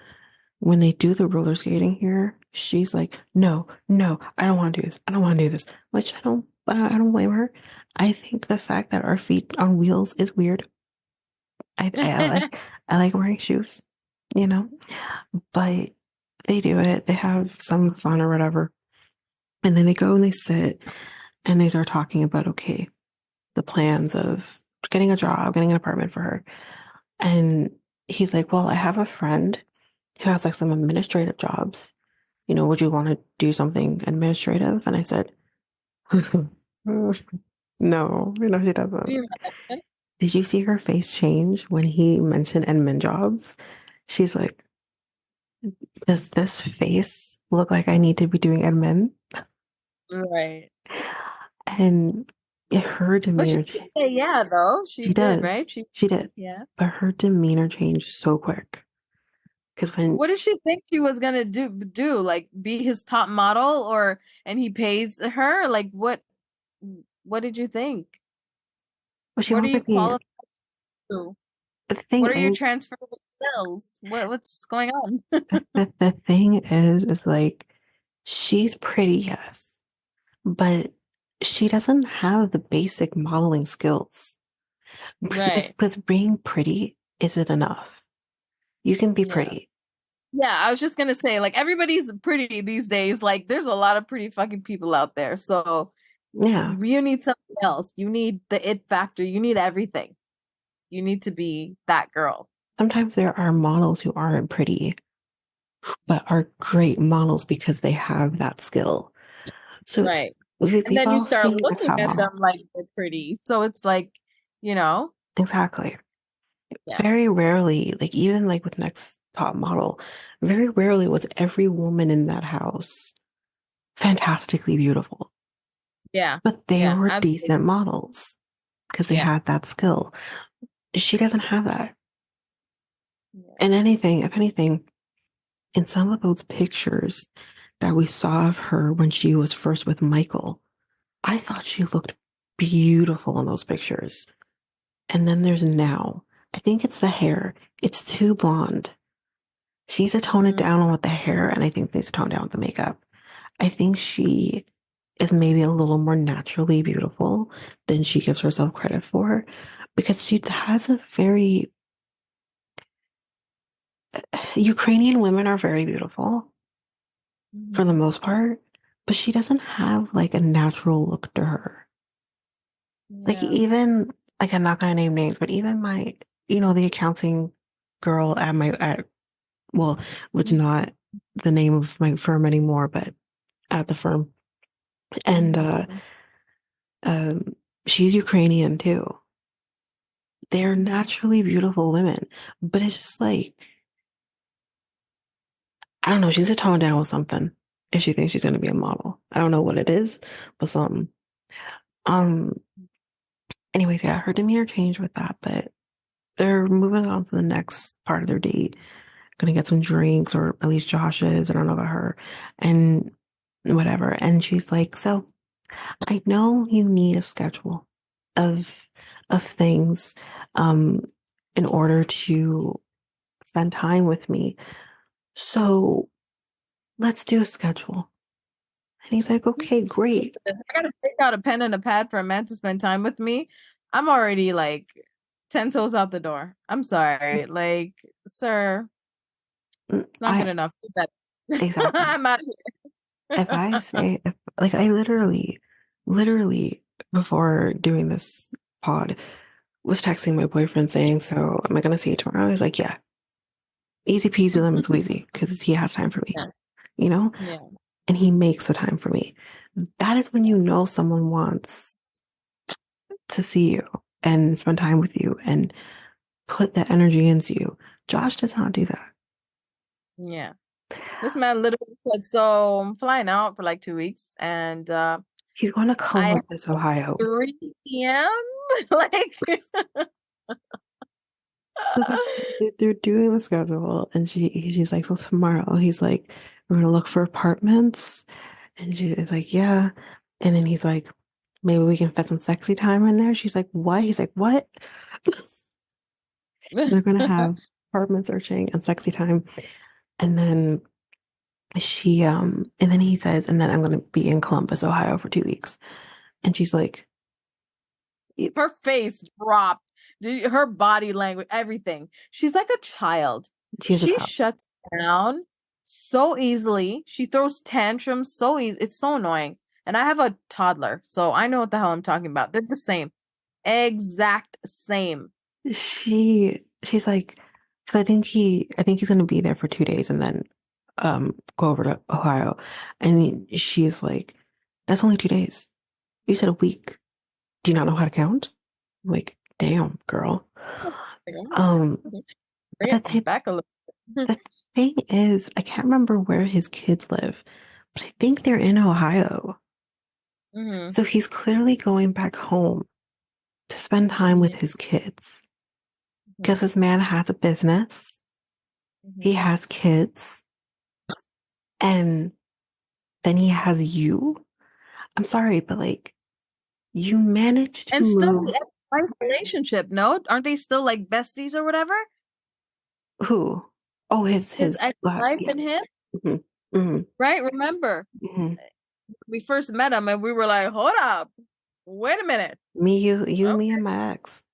When they do the roller skating here, she's like, no, no, I don't want to do this. I don't want to do this. Which I don't blame her. I think the fact that our feet on wheels is weird. I like wearing shoes, you know, but they do it. They have some fun or whatever. And then they go and they sit and they start talking about, okay, the plans of getting a job, getting an apartment for her. And he's like, well, I have a friend who has like some administrative jobs. would you want to do something administrative? And I said, no, she doesn't. You're not that Did you see her face change when he mentioned admin jobs? She's like, does this face look like I need to be doing admin? good. Right. And her But she demeanor, did say yeah, though. She she did, does. right? She, She did. yeah. But her demeanor changed so quick. Because when What did she think she was gonna do? Like be his top model, or and he pays her? Like what did you think? well, she What are wants to you be, qualified to? the thing What are your is, transferable skills? What's going on? the thing is like, she's pretty, yes, but she doesn't have the basic modeling skills. Right. Because being pretty isn't enough. You can be Yeah. pretty. Yeah, I was just gonna say, like, everybody's pretty these days. Like, there's a lot of pretty fucking people out there. So Yeah. you need something else. You need the it factor. You need everything. You need to be that girl. Sometimes there are models who aren't pretty, but are great models because they have that skill. So Right. And we've then you all start seen a looking top at them model. like they're pretty. So it's like, you know, Exactly. yeah. Very rarely, like even like with next top model, very rarely was every woman in that house fantastically beautiful. Yeah. But they Yeah. were Absolutely. decent models because they Yeah. had that skill. She doesn't have that. Yeah. And anything, if anything, in some of those pictures that we saw of her when she was first with Michael, I thought she looked beautiful in those pictures. And then there's now. I think it's the hair. It's too blonde. She needs to tone it Mm, down with the hair, and I think they need to tone down with the makeup. I think she is maybe a little more naturally beautiful than she gives herself credit for because she has a very Ukrainian women are very beautiful for the mhm. most part, but she doesn't have like a natural look to her. Like Yeah. even like I'm not gonna name names, but even my the accounting girl at my at well, which is not the name of my firm anymore, but at the firm. And Mhm. um she's Ukrainian too. They're Mhm. naturally beautiful women, but it's just like I don't know, she's a tone down with something if she thinks she's gonna be a model. I don't know what it is, but something. Um anyways, yeah, her demeanor changed with that, but they're moving on to the next part of their date. Gonna get some drinks, or at least Josh is. I don't know about her, and whatever. And she's like, "So I know you need a schedule of things, um, in order to spend time with me. So let's do a schedule." And he's like, "Okay, great." I gotta take out a pen and a pad for a man to spend time with me. I'm already like 10 toes out the door. I'm sorry. Like, sir, it's not good I enough. Do better. exactly. I'm out of If I here. say, if, like, I literally, before doing this pod, was texting my boyfriend saying, "So, am I going to see you tomorrow?" He's like, "Yeah, easy peasy lemon squeezy," because he has time for me, Yeah. you know? Yeah. And he makes the time for me. That is when you know someone wants to see you and spend time with you and put that energy into you. Josh does not do that. Yeah. This man literally said, so I'm flying out for like 2 weeks and He's going to I have Columbus, Ohio. 3 p.m. Like So they're doing the schedule, and she's like, "So tomorrow," he's like, "We're gonna look for apartments," and she's like, "Yeah," and then he's like, "Maybe we can fit some sexy time in there." She's like, "What?" He's like, "What?" So they're gonna have apartment searching and sexy time, and then and then he says, "And then I'm gonna be in Columbus, Ohio for 2 weeks," and she's like, her face dropped. Her body language, everything. She's like a child. "She has a She child." shuts down so easily. She throws tantrums so easy. It's so annoying. And I have a toddler, so I know what the hell I'm talking about. They're the same. Exact same. She's like, 'cause I think he's gonna be there for 2 days, and then go over to Ohio. And she's like, that's only 2 days. You said a week. Do you not know how to count? I'm like, damn, girl. Um, Bring the it thing, back a little. the thing is, I can't remember where his kids live, but I think they're in Ohio. Hmm. So he's clearly going back home to spend time with Yeah. his kids because Hmm. this man has a business. He Hmm. has kids, and then he has you. I'm sorry, but like, you managed to And still move the ex-wife relationship, no? Aren't they still like besties or whatever? who? Oh, His ex-wife yeah. and him, Hmm. Hmm. right? Remember, Hmm. we first met him and we were like, hold up, wait a minute. Me, Okay, and my ex.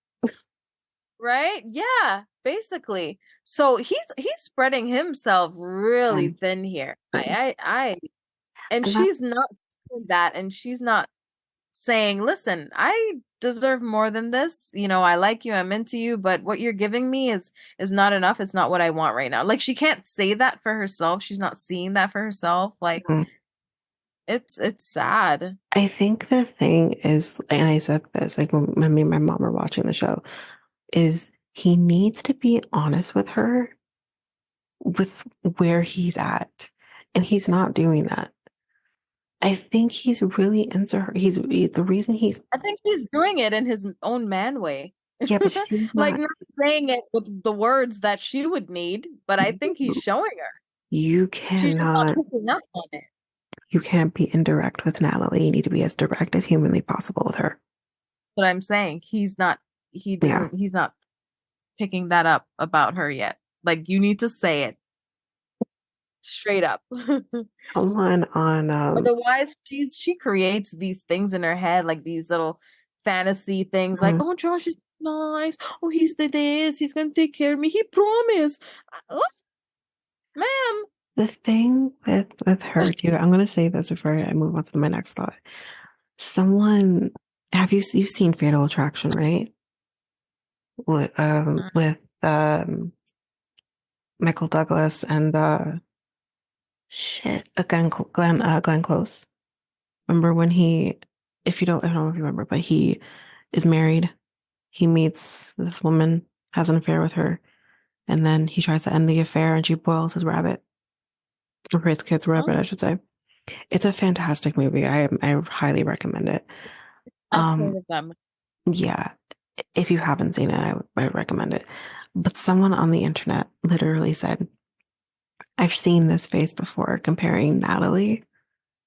right? Yeah, basically. So he's spreading himself really And, thin here. and, And and that's she's not saying that, and she's not saying, listen, I deserve more than this. You know, I like you, I'm into you, but what you're giving me is not enough. It's not what I want right now. Like she can't say that for herself. She's not seeing that for herself. Like mhm. it's sad. I think the thing is, and I said this like when me and my mom were watching the show, is he needs to be honest with her with where he's at. And he's not doing that. I think he's really into her. The reason he's, I think he's doing it in his own man way. yeah, but she's Like not, not saying it with the words that she would need, but I think he's showing her. you She's just not cannot, picking up on it. you can't be indirect with Natalie. You need to be as direct as humanly possible with her. But I'm saying Yeah. he's not picking that up about her yet. Like you need to say it straight up. Someone on, Otherwise, she creates these things in her head, like these little fantasy things, like, mhm. oh, Josh is nice. Oh, he's the this. He's gonna take care of me. He promised. Oh, ma'am. The thing with her too, I'm gonna say this before I move on to my next thought. Someone, you've seen Fatal Attraction, right? With Michael Douglas and Glenn Close. Remember when I don't know if you remember, but he is married. He meets this woman, has an affair with her, and then he tries to end the affair, and she boils his rabbit, or his kid's rabbit, Oh, I should say. It's a fantastic movie. I highly recommend it. I've heard Um, of them. yeah, if you haven't seen it, I recommend it. But someone on the internet literally said, I've seen this face before comparing Natalie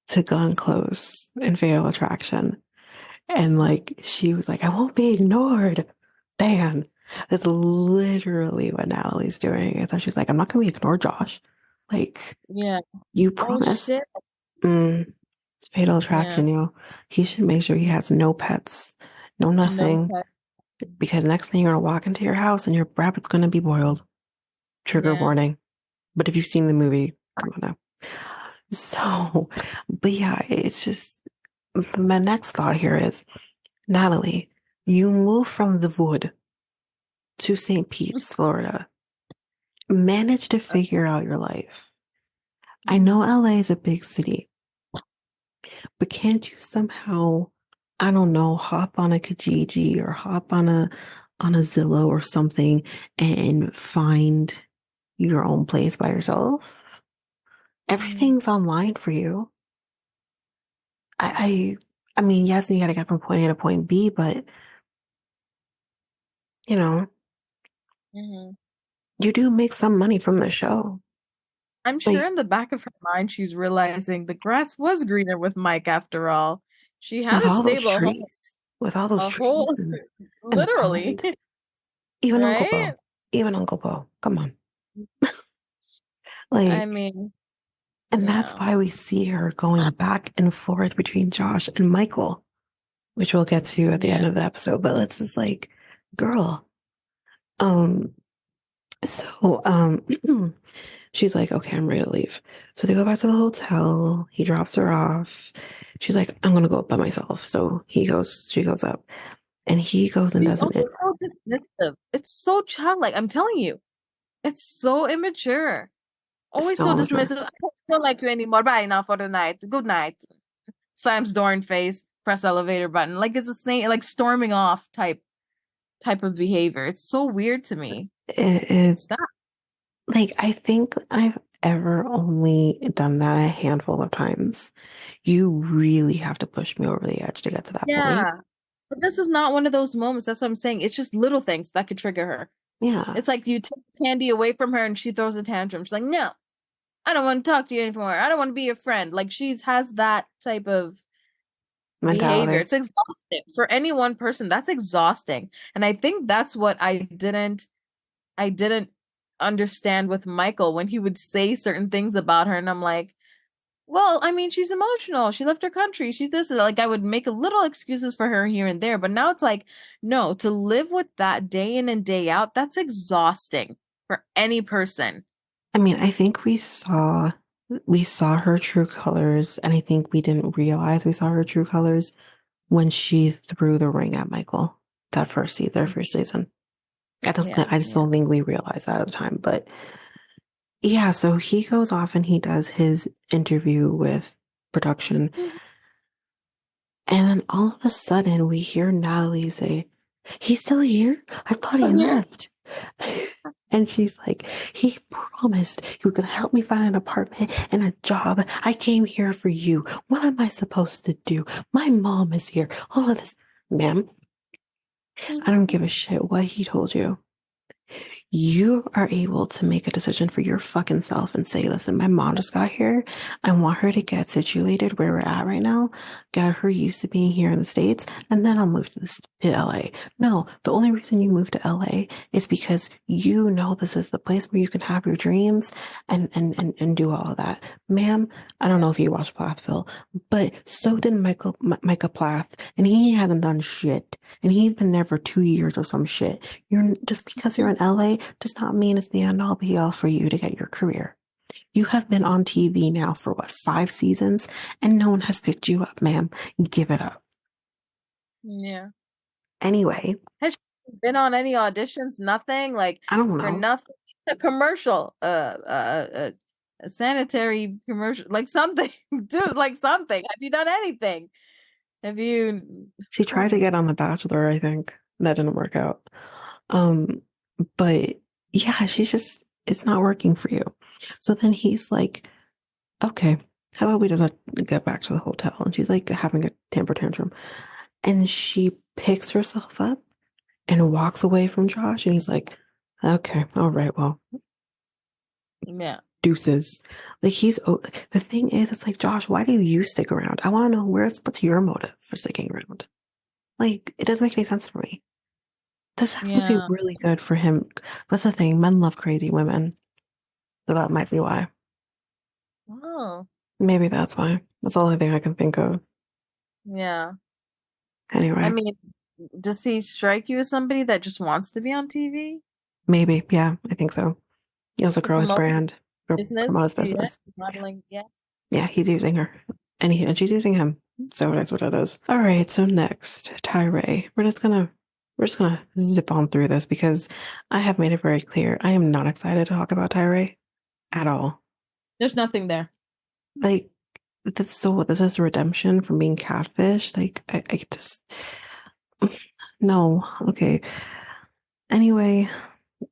to Glenn Close in Fatal Attraction. And like, she was like, I won't be ignored. Dan. That's literally what Natalie's doing. I thought she's like, I'm not going to be ignored, Josh. Like, Yeah. you Oh promised. shit. It's Fatal Yeah. Attraction, He should make sure he has no pets, no No nothing. pet. Because next thing you're going to walk into your house and your rabbit's going to be boiled. Trigger Yeah. warning. But if you've seen the movie, come on now. So, but yeah, it's just my next thought here is Natalie, you moved from the Wood to St. Pete's, Florida. Managed to figure out your life. I know Mhm. LA is a big city, but can't you somehow, I don't know, hop on a Kijiji or hop on a Zillow or something and find your own place by yourself? Mhm. Everything's online for you. I mean, yes, you gotta get from point A to point B, but you know, Mhm. you do make some money from the show. I'm sure Like in the back of her mind she's realizing the grass was greenner with Mike after all. She had with a all those stable home, trees, with all those a whole trees and the literally, pond, even Uncle right? Bo, even Uncle Bo. Come on. I Like, mean, and that's yeah. why we see her going back and forth between Josh and Michael, which we'll get to at the Yeah. end of the episode. But it's just like, girl. Um, so she's like, okay, I'm ready to leave. So they go back to the hotel. He drops her off. She's like, I'm gonna go up by myself. So she goes up, and he goes and She's doesn't also it. so dismissive. It's so childlike. I'm telling you, it's so immature. Always so So drunk. dismissive. I don't like you anymore. Bye now for the night. Good night. Slams door in face. Press elevator button. Like it's the same, like storming off type of behavior. It's so weird to me. It is Stop. like I think I've ever only done that a handful of times. You really have to push me over the edge to get to that point. Yeah. But this is not one of those moments. That's what I'm saying. It's just little things that could trigger her. Yeah, It's like you take candy away from her and she throws a tantrum. She's like, no, I don't want to talk to you anymore. I don't want to be your friend. Like she's has that type of behavior. mentality. It's exhausting for any one person. That's exhausting. And I think that's what I didn't understand with Michael when he would say certain things about her and I'm like, well, I mean, she's emotional. She left her country. She's this. Like, I would make a little excuses for her here and there. But now it's like, no, to live with that day in and day out, that's exhausting for any person. I mean, I think we saw her true colors, and I think we didn't realize we saw her true colors when she threw the ring at Michael their first season. Yeah, I just yeah. don't think we realized that at the time. But yeah, so he goes off and he does his interview with production. Mhm. And then all of a sudden we hear Natalie say, he's still here? I thought he Oh, yeah. left. And she's like, he promised he was going to help me find an apartment and a job. I came here for you. What am I supposed to do? My mom is here. All of this. Ma'am, I don't give a shit what he told you. You are able to make a decision for your fucking self and say, listen, my mom just got here. I want her to get situated where we're at right now, get her used to being here in the States, and then I'll move to LA. No, the only reason you moved to LA is because you know this is the place where you can have your dreams and do all of that. Ma'am, I don't know if you watched Plathville, but so did Micah Plath, and he hasn't done shit. And he's been there for 2 years or some shit. You're just because you're in LA does not mean it's the end all be all for you to get your career. You have been on TV now for what, 5 seasons, and no one has picked you up, ma'am. Give it up. Yeah. Anyway, Has she been on any auditions? Nothing? Like I don't for know. nothing? A commercial, a sanitary commercial, like something. Dude, like something. Have you done anything? Have you? She tried to get on The Bachelor, I think. That didn't work out. Um, but yeah, it's not working for you. So then he's like, okay, how about we just get back to the hotel? And she's like having a temper tantrum. And she picks herself up and walks away from Josh. And he's like, okay, all right, well, Yeah. deuces. Like the thing is, it's like, Josh, why do you stick around? I want to know what's your motive for sticking around? Like, it doesn't make any sense for me. The sex must be Yeah. really good for him. That's the thing. Men love crazy women. So that might be why. Oh, Maybe that's why. That's the only thing I can think of. yeah. I Anyway, mean, does he strike you as somebody that just wants to be on TV maybe. Yeah, I think so. He also to grow his promote brand, business? promote his Yeah, business. modeling. Yeah. Yeah, he's using her. And she's using him. So that's what it is. All right, so next, Tyray. We're just gonna zip on through this because I have made it very clear. I am not excited to talk about Tyray at all. There's nothing there. Like, this is redemption from being catfish. Like, I just no. Okay. Anyway,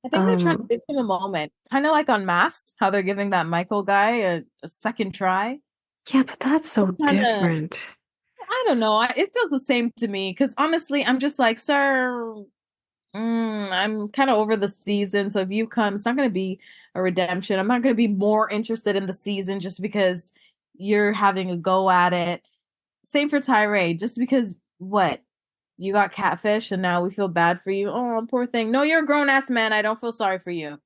I think they're trying to um, give him a moment, kind of like on Maths, how they're giving that Michael guy a second try. yeah, but that's so Kind of, different. I don't know. It feels the same to me because honestly, I'm just like, sir, I'm kind of over the season. So if you come, it's not going to be a redemption. I'm not going to be more interested in the season just because you're having a go at it. Same for Tyray, just because what? You got catfish and now we feel bad for you. Oh, poor thing. No, you're a grown ass man. I don't feel sorry for you.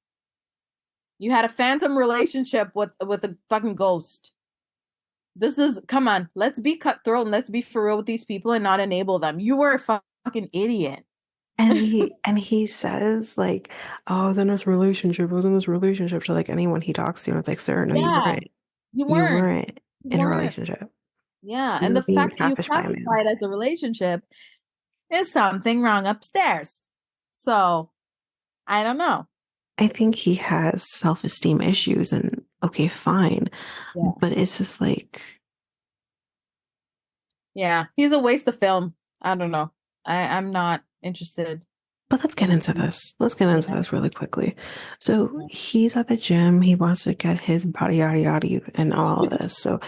You had a phantom relationship with a fucking ghost. This is come on. Let's be cutthroat and let's be for real with these people and not enable them. You were a fucking idiot. And he says like, oh, I was in this relationship. I was in this relationship to like anyone he talks to, and it's like, sir, no, you Yeah, weren't. you You weren't. weren't You in a weren't. relationship. Yeah, You and were the being fact that you catfished by a man. classify it as a relationship is something wrong upstairs. So I don't know. I think he has self-esteem issues, and okay, fine. Yeah. But it's just like, Yeah. He's a waste of film. I don't know. I'm not interested but let's get in. into this. Let's get into Yeah. this really quickly. So he's at the gym. He wants to get his body, yada, yada, and all of this. So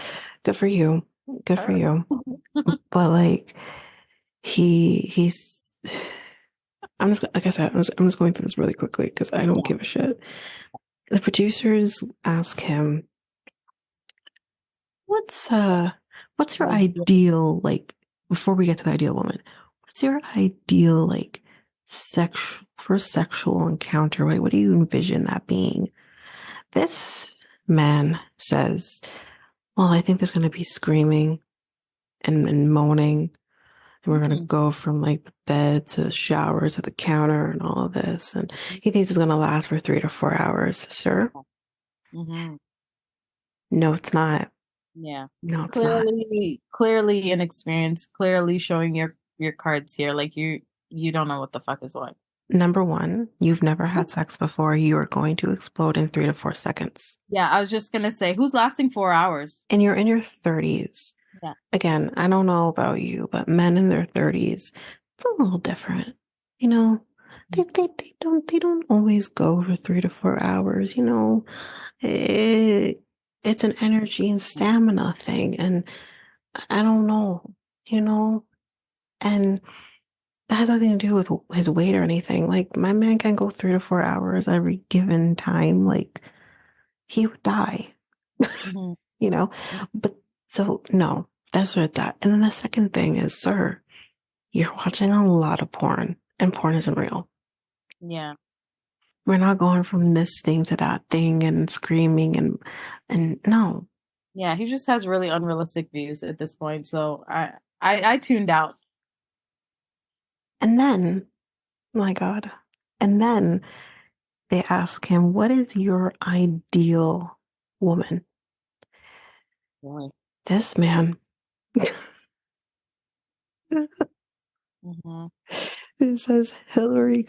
good for you. Good for you. But like, he's, I'm just, like I said, I'm just going through this really quickly because I don't Yeah. give a shit. The producers ask him, What's what's your ideal, like, before we get to the ideal woman, what's your ideal, like, first sexual encounter? What do you envision that being? This man says, well, I think there's gonna be screaming and moaning, and we're gonna Mhm. go from like the bed to the shower to the counter and all of this, and he thinks it's gonna last for 3 to 4 hours. Sir, Mhm. no, it's not. Yeah. No, it's not. Clearly inexperienced, clearly showing your cards here. Like you don't know what the fuck is what. Number one, you've never had sex before. You are going to explode in 3 to 4 seconds. Yeah, I was just gonna say, who's lasting 4 hours? And you're in your 30s. Yeah. Again, I don't know about you, but men in their 30s, it's a little different. You know, they don't always go for 3 to 4 hours, you know. It's an energy and stamina thing. And I don't know, you know, and that has nothing to do with his weight or anything. Like, my man can go 3 to 4 hours every given time. Like, he would die, Mhm. you know? But so, no, that's what that. And then the second thing is, sir, you're watching a lot of porn, and porn isn't real. Yeah. We're not going from this thing to that thing and screaming and no. Yeah, he just has really unrealistic views at this point. So I tuned out. And then, my God, and then they ask him, what is your ideal woman? Boy. This man Mhm. it says Hillary.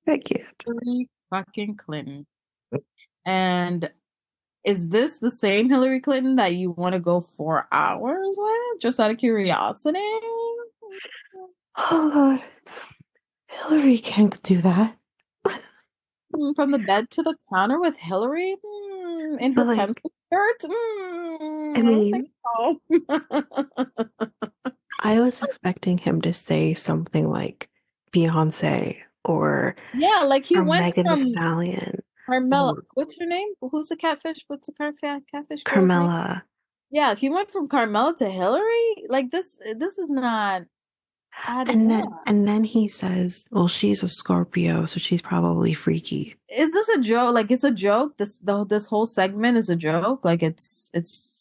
I can't. Hillary fucking Clinton. And is this the same Hillary Clinton that you want to go 4 hours with? Just out of curiosity? Oh God, Hillary can't do that. From the bed to the counter with Hillary in her But pencil like, skirt? I I don't think mean, so. I was expecting him to say something like Beyonce Yeah, like he or went Megan Thee from Stallion Carmela. or What's her name? Who's the catfish? What's the catfish girl's name? Carmela. Yeah, he went from Carmela to Hillary. Like this is not adding And up. then he says, well, she's a Scorpio, so she's probably freaky. Is this a joke? Like it's a joke. This whole segment is a joke. Like it's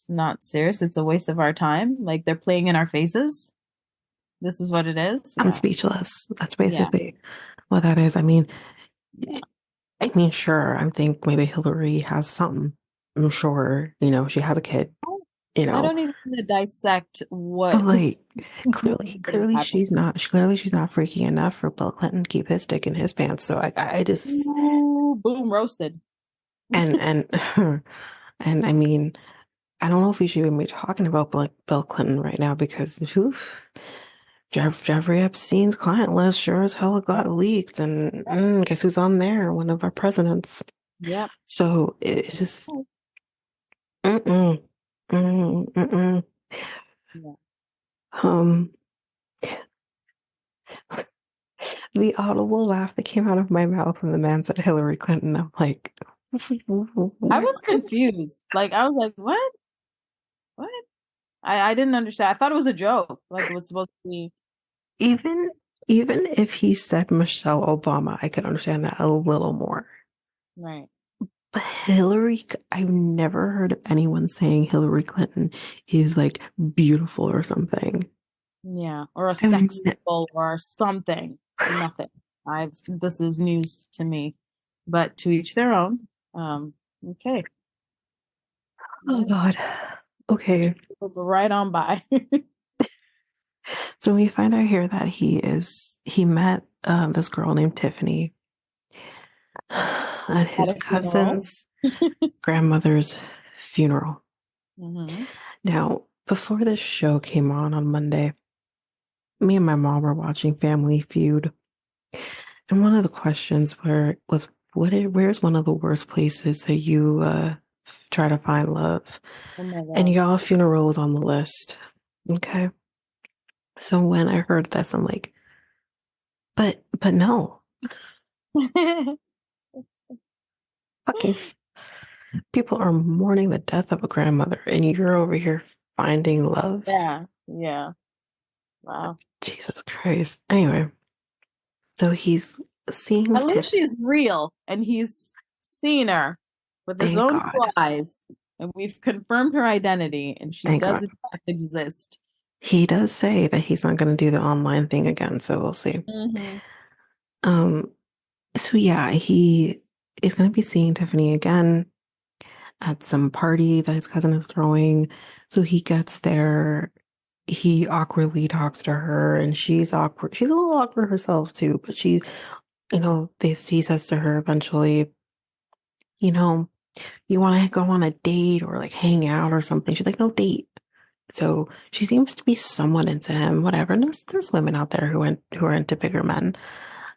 not serious. It's a waste of our time. Like they're playing in our faces. This is what it is. I'm Yeah. speechless. That's Yeah. basically what that is. Yeah. Sure, I think maybe Hillary has something. I'm sure, she has a kid, you I know, don't even want to dissect but what like things happen. clearly she's not freaky enough for Bill Clinton to keep his dick in his pants. So I just, Ooh, boom, roasted. and, and I mean, I don't know if we should even be talking about like Bill Clinton right now because Jeffrey Epstein's client list sure as hell got leaked, and guess who's on there? One of our presidents. Yep. So it's just, mm-mm, mm-mm. Yeah. Um, the audible laugh that came out of my mouth when the man said Hillary Clinton, I'm like, I was confused. Like I was like, what? What? I didn't understand. I thought it was a joke. Like it was supposed to be even even if he said Michelle Obama, I could understand that a little more. right. But Hillary, I've never heard of anyone saying Hillary Clinton is like beautiful or something. Yeah. Or a I've sex symbol or something. Nothing. I've this is news to me. But to each their own. Okay. oh Yeah. God. Okay. We'll go right on by. So we find out here that he met this girl named Tiffany. at At his a funeral. cousin's grandmother's funeral. Mm-hmm. Now, before this show came on Monday, me and my mom were watching Family Feud, and one of the questions was, where's one of the worst places that you try to find love? Oh my And God. y'all funeral was on the list. Okay. So when I heard this, I'm like, but no, fucking people are mourning the death of a grandmother, and you're over here finding love. Yeah. Yeah. Wow. Jesus Christ. Anyway, so he's seeing At least Tiff. she's real and he's seen her with his Thank own two God. eyes. And we've confirmed her identity and she Thank does God. in fact exist. He does say that he's not going to do the online thing again, so we'll see. Mm-hmm. Um, so yeah, he is going to be seeing Tiffany again at some party that his cousin is throwing. So he gets there. He awkwardly talks to her, and she's awkward. She's a little awkward herself too, but he says to her eventually, you know, you want to go on a date or like hang out or something. She's like, no date. So she seems to be somewhat into him, whatever. And there's women out there who are into bigger men,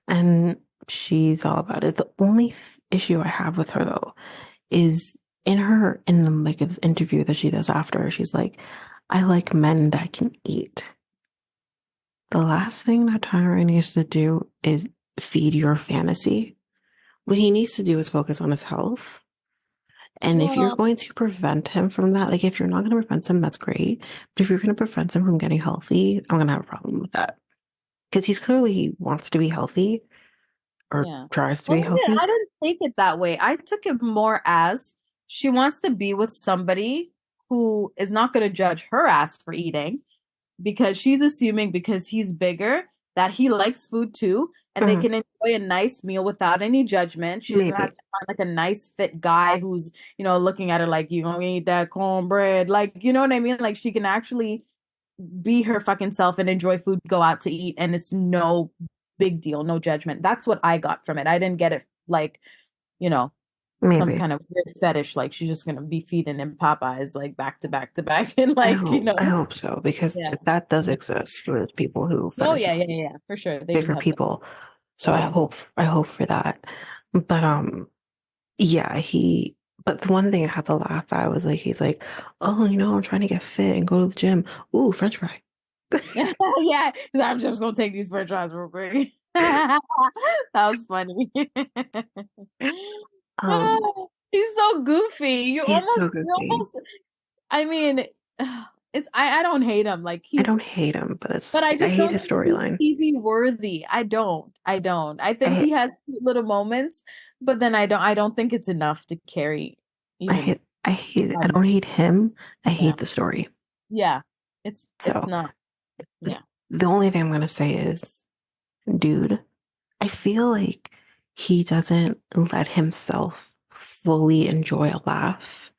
and she's all about it. The only issue I have with her though is in like this interview that she does after, she's like, I like men that can eat. The last thing that Tyray needs to do is feed your fantasy. What he needs to do is focus on his health. And if you're Well, going to prevent him from that, like if you're not going to prevent him, that's great. But if you're going to prevent him from getting healthy, I'm going to have a problem with that. Because he's clearly wants to be healthy or yeah. tries to Well, be I healthy. didn't take it that way. I took it more as she wants to be with somebody who is not going to judge her ass for eating because she's assuming because he's bigger that he likes food too and they Mhm. can enjoy a nice meal without any judgment. She doesn't have Maybe. to find like a nice fit guy who's, looking at her like you gonna eat that cornbread. Like, you know what I mean? Like she can actually be her fucking self and enjoy food, go out to eat, and it's no big deal, no judgment. That's what I got from it. I didn't get it like, you know, some Maybe. kind of weird fetish, like she's just gonna be feeding him Popeyes like back to back to back and like, I hope so, because yeah. that does exist with people who Oh yeah, yeah, yeah, fetishize yeah, for sure. They do bigger have that. people. So Yeah. I hope for that. But yeah, but the one thing I had to laugh at was like he's like, oh, I'm trying to get fit and go to the gym. Ooh, French fry. Yeah, I'm just gonna take these french fries real quick. That was funny. Um, He's so goofy. he's so goofy. I mean, it's I don't hate him. Like I he's don't hate him, but but I I just hate don't his think he's storyline. TV worthy. I don't. I don't. I think I he has cute little moments, but then I don't think it's enough to carry even I 5 minutes. don't hate him. I Yeah. hate the story. Yeah. It's So not. the, Yeah. the only thing I'm gonna say is, dude, I feel like he doesn't let himself fully enjoy a laugh.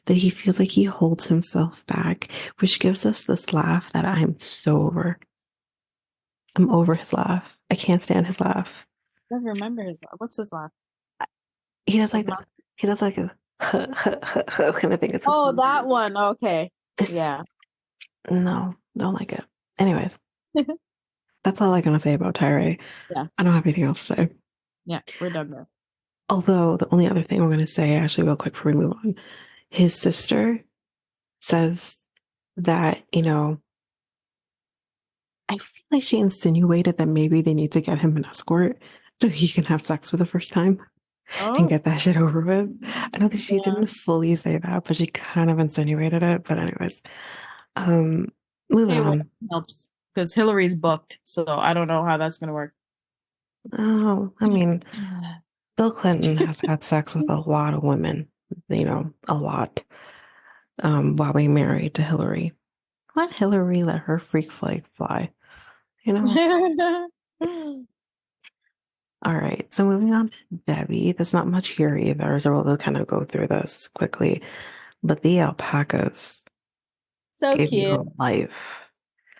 That he feels like he holds himself back, which gives us this laugh that I'm so over. I'm over his laugh. I can't stand his laugh. I don't remember his what's his last? He does His like this. last. He does like a kind of thing. Oh, that one. Okay. It's Yeah. no, don't like it. Anyways, that's all I'm gonna say about Tyray. Yeah. I don't have anything else to say. Yeah. We're done there. Although the only other thing I'm gonna say, actually, real quick before we move on, his sister says that, I feel like she insinuated that maybe they need to get him an escort so he can have sex for the first time and Oh, get that shit over with. I don't think she yeah. didn't fully say that, but she kind of insinuated it. But anyways, um, moving Hey, well, on. helps because Hillary's booked, so I don't know how that's gonna work. Oh, I mean, Bill Clinton has had sex with a lot of women, a lot, while being married to Hillary. Let Hillary let her freak flag fly, you know? All right, so moving on to Debbie. There's not much here either, so we'll kind of go through this quickly. But the alpacas So gave cute. you life.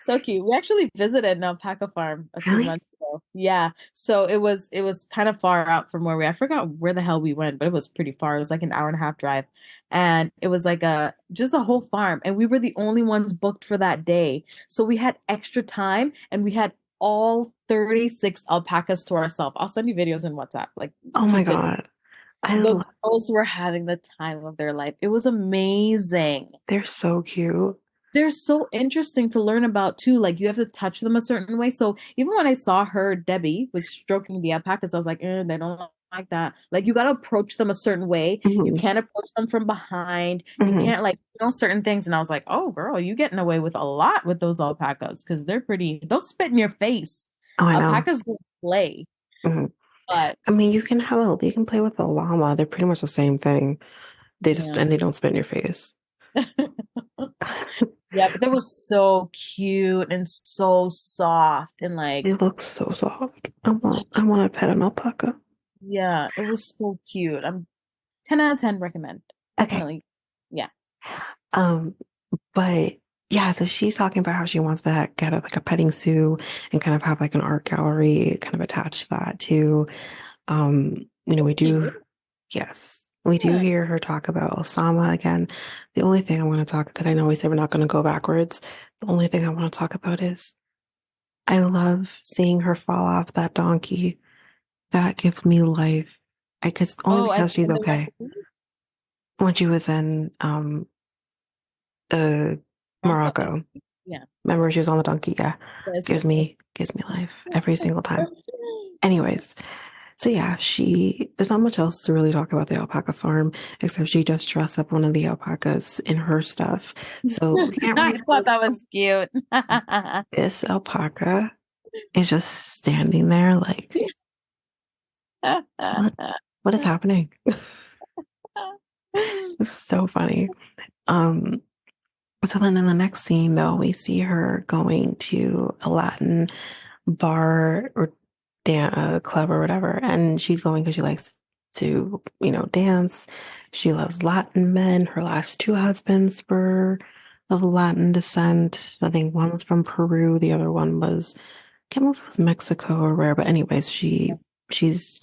So cute. We actually visited an alpaca farm a few Really? months ago. Yeah. So it was kind of far out from where I forgot where the hell we went, but it was pretty far. It was like an hour and a half drive. And it was like just a whole farm. And we were the only ones booked for that day. So we had extra time and we had all 36 alpacas to ourselves. I'll send you videos in WhatsApp. Like Oh my keep it. God. I The love, girls were having the time of their life. It was amazing. they're so cute. They're so interesting to learn about too. Like you have to touch them a certain way. So even when I saw her, Debbie was stroking the alpacas, I was like, they don't like that. Like you got to approach them a certain way. You Hmm. can't approach them from behind. You Hmm. can't like certain things. And I was like, oh girl, you getting away with a lot with those alpacas because they're pretty. They'll spit in your face. Oh, I know. Alpacas don't play, Hmm. but I mean, you can play with a llama. They're pretty much the same thing. yeah. And they don't spit in your face. Yeah, but they were so cute and so soft and They like look so soft. I want to pet an alpaca. yeah, it was so cute. I'm 10 out of 10 recommend. Okay. Definitely. Yeah. Um, but yeah, so she's talking about how she wants to get like a petting zoo and kind of have like an art gallery kind of attached to that too. That's We cute. do, yes, we do Yeah. hear her talk about Osama again. The only thing I want to talk, because I know we said we're not going to go backwards. The only thing I want to talk about is I love seeing her fall off that donkey. That gives me life. Only Oh, and because she's when they went okay. to leave? When she was in uh Morocco, I Morocco. think. Yeah. Remember she was on the donkey, yeah. Yes, yes, yes. Gives me life every single time. Anyways, so yeah, there's not much else to really talk about the alpaca farm, except she just dressed up one of the alpacas in her stuff. So we can't I really thought that was cute. this alpaca is just standing there like, what what is happening? It's so funny. Um, so then in the next scene though, we see her going to a Latin bar or club or whatever, and she's going because she likes to, dance. She loves Latin men. Her last two husbands were of Latin descent. I think one was from Peru, the other one was, I can't remember if it was Mexico or where, but anyways, she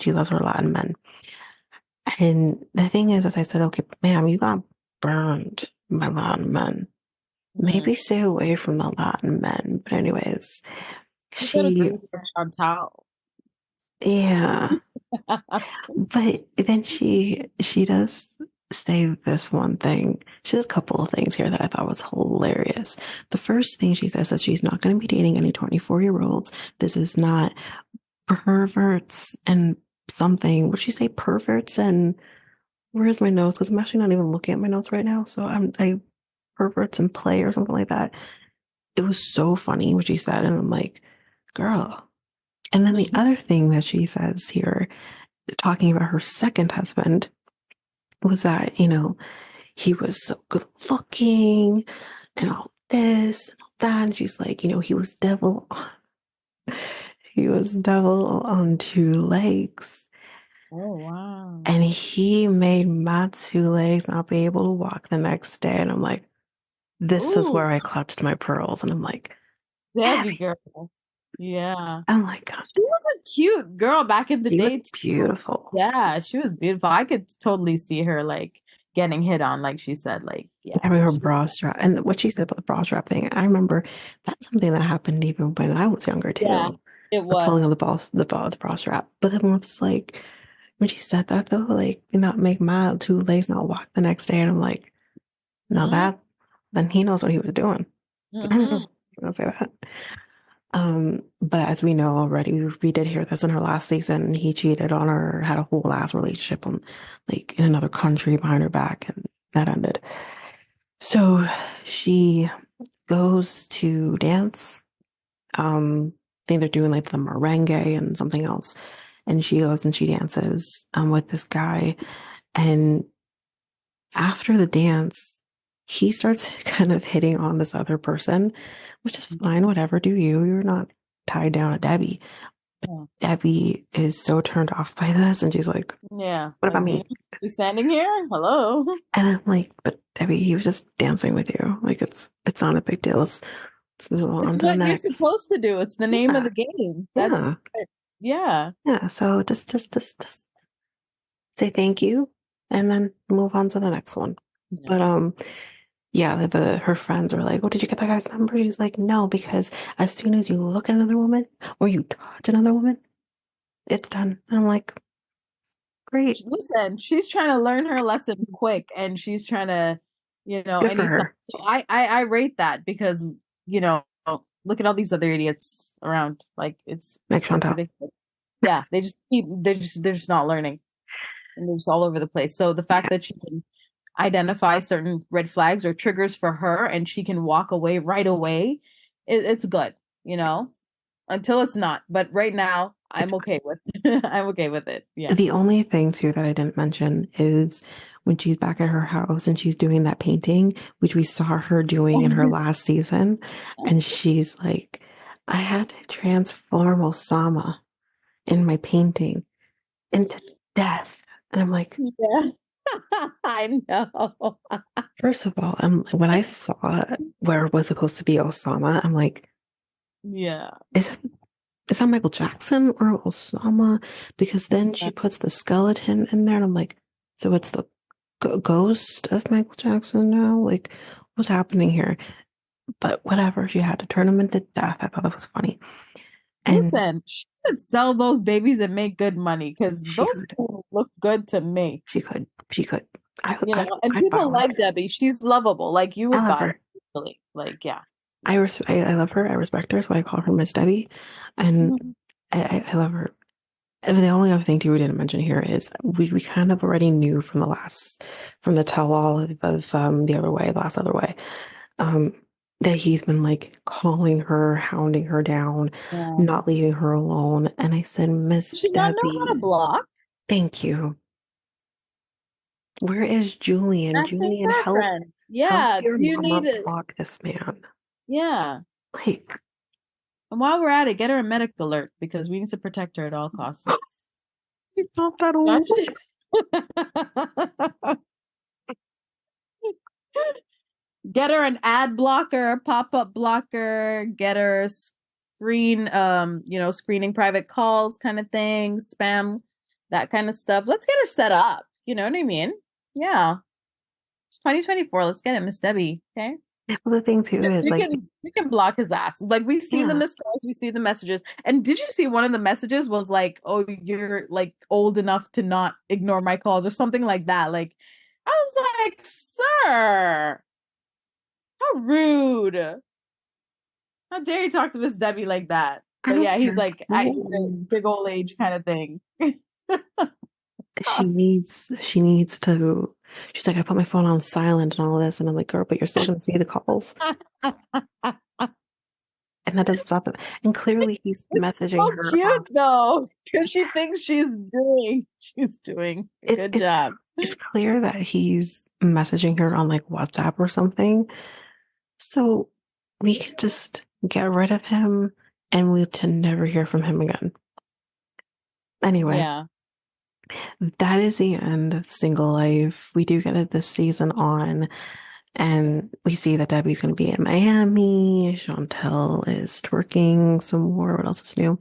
loves her Latin men. And the thing is, as I said, okay, ma'am, you got burned by Latin men. Mhm. Maybe stay away from the Latin men. But anyways, You gotta she, agree with Chantal. yeah. But then she does say this one thing. She does a couple of things here that I thought was hilarious. The first thing she says is she's not going to be dating any 24-year-olds. This is not perverts and something. Would she say perverts and where's my notes? Because I'm actually not even looking at my notes right now. So I perverts and play or something like that. It was so funny what she said, and I'm like, girl. And then the other thing that she says here, talking about her second husband, was that, he was so good looking and all this and all that. And she's like, he was devil on two legs. Oh, wow. And he made my two legs not be able to walk the next day. And I'm like, this is Ooh, where I clutched my pearls. And I'm like, Debbie Abby. girl. Yeah. I'm like, God, She was a cute girl back in the she was day too. beautiful. Yeah, she was beautiful. I could totally see her like getting hit on, like she said, like, yeah. Having her bra strap. And what she said about the bra strap thing, I remember that's something that happened even when I was younger Yeah, too. it The pulling was. of the bra strap. But then it's like when she said that though, like not make my two legs not walk the next day, and I'm like, now Mm-hmm. then he knows what he was doing. Mm-hmm. I'll say that. But as we know already, we did hear this in her last season. He cheated on her, had a whole ass relationship on like in another country behind her back, and that ended. So she goes to dance. I think they're doing like the merengue and something else. And she goes and she dances with this guy. And after the dance, he starts kind of hitting on this other person, which is fine, whatever, do you. You're not tied down to Debbie. Yeah. Debbie is so turned off by this, and she's like, Yeah. what about Like, do you me? need to be standing here? Hello. And I'm like, but Debbie, he was just dancing with you. Like it's not a big deal. It's Let's move on It's to the what you're next. supposed to do. It's the name of Yeah, the game. That's yeah, yeah. yeah. So just say thank you and then move on to the next one. Yeah. But yeah, her friends are like, "Oh, did you get that guy's number?" She's like, "No, because as soon as you look at another woman or you touch another woman, it's done." And I'm like, "Great, Listen, she's trying to learn her lesson quick, and she's trying to, good for any sign. her." So I rate that because look at all these other idiots around. Like Like it's Chantel. ridiculous. Yeah, they're just not learning, and they're just all over the place. So the fact Yeah, that she can identify certain red flags or triggers for her, and she can walk away right away, it's good. Until it's not. But right now, it's I'm okay with I'm okay with it. Yeah. the only thing too that I didn't mention is when she's back at her house and she's doing that painting, which we saw her doing in her last season, and she's like, "I had to transform Osama in my painting into death." And I'm like, Yeah. I know. first of all, when I saw where it was supposed to be Osama, I'm like, Yeah. is that is that Michael Jackson or Osama? Because then she puts the skeleton in there, and I'm like, so it's the ghost of Michael Jackson now? Like, what's happening here? But whatever, she had to turn him into death. I thought that was funny. And Listen, she could sell those babies and make good money because she those could, people look good to me. she could. And I people follow like her. Debbie. She's lovable. Like you I would love buy her. it. Really. Like, yeah. I love her. I respect her, so I call her Miss Debbie. And Mhm. I love her. And the only other thing too we didn't mention here is we kind of already knew from the tell all of the other way, the last other way, um, that he's been like calling her, hounding her down, Yeah. not leaving her alone. And I said, Miss She not know how to Debbie, block. thank you. Where is Julian? Asking Julian, for a friend. help Yeah. Do your you need mama it? block this man. Yeah. Like, And while we're at it, get her a medic alert because we need to protect her at all costs. he's not that Don't old. you? Get her an ad blocker, pop-up blocker, get her screening private calls kind of thing, spam, that kind of stuff. Let's get her set up. You know what I mean? Yeah. It's 2024. Let's get it, Miss Debbie. Okay. Well, the thing too is We like, can we can block his ass. Like we see the yeah, missed calls, we see the messages. And did you see one of the messages was like, "Oh, you're like old enough to not ignore my calls" or something like that. Like I was like, "Sir, how rude. How dare you talk to Miss Debbie like that?" I But don't yeah, he's care like how at your old. big old age kind of thing. She needs to, she's like, I put my phone on silent and all this. And I'm like, girl, but you're still going to see the calls. And that doesn't stop it. And clearly he's It's messaging so her cute on, though, because she thinks she's doing a it's, good it's, job. it's clear that he's messaging her on like WhatsApp or something. So we can just get rid of him and we to never hear from him again. Anyway, Yeah. that is the end of Single Life. We do get it this season on. And we see that Debbie's going to be in Miami. Chantel is twerking some more. What else is new?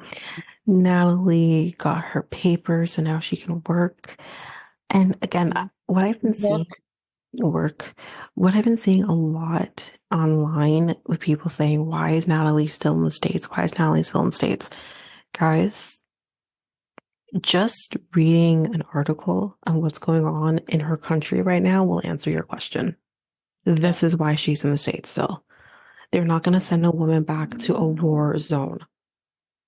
Natalie got her papers, so now she can work. And again, what I've been Work. seeing work, what I've been seeing a lot online with people saying, why is Natalie still in the States? Why is Natalie still in the States? Guys, just reading an article on what's going on in her country right now will answer your question. Yeah. This is why she's in the States still. They're not going to send a woman back to a war zone.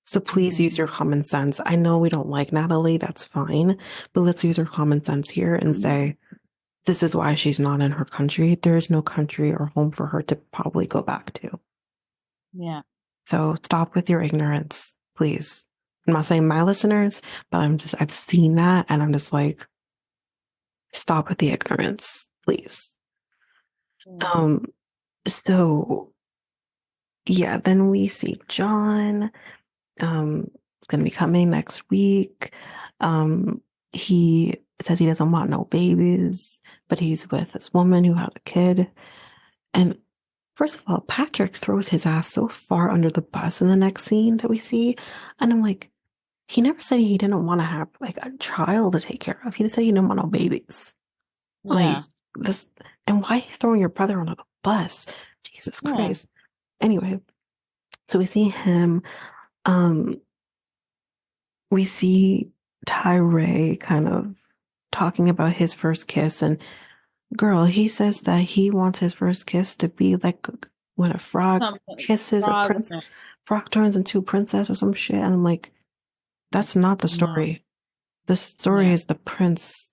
So please use your common sense. I know we don't like Natalie, that's fine, but let's use our common sense here and say, this is why she's not in her country. There is no country or home for her to probably go back to. Yeah. So stop with your ignorance, please. I'm not saying my listeners, but I've seen that and I'm just like, stop with the ignorance, please. Yeah. Um, so yeah, then we see John. It's going to be coming next week. Um, he says he doesn't want no babies, but he's with this woman who has a kid. And First of all, Patrick throws his ass so far under the bus in the next scene that we see. And I'm like, he never said he didn't want to have like a child to take care of. He just said he didn't want no babies. Like Yeah. this, and why are you throwing your brother under the bus? Jesus Yeah. Christ. Anyway, so we see him. Um, we see Tyray kind of talking about his first kiss, and girl, he says that he wants his first kiss to be like when a frog Something. kisses a Frog. prince, frog turns into a princess or some shit. And I'm like, that's not the No. story. The story Yeah. is the prince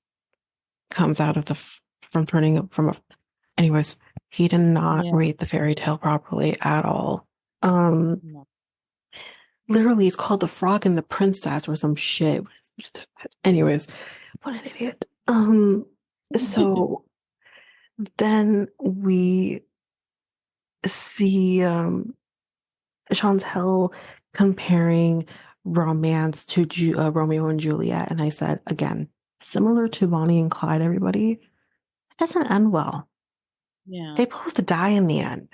comes out of from turning from a. Anyways, he did not Yeah. read the fairy tale properly at all. No. Literally, it's called The Frog and the Princess or some shit. Anyways, what an idiot. So then we see Chantel comparing romance to Romeo and Juliet, and I said again, similar to Bonnie and Clyde. Everybody, it doesn't end well. Yeah. They both die in the end.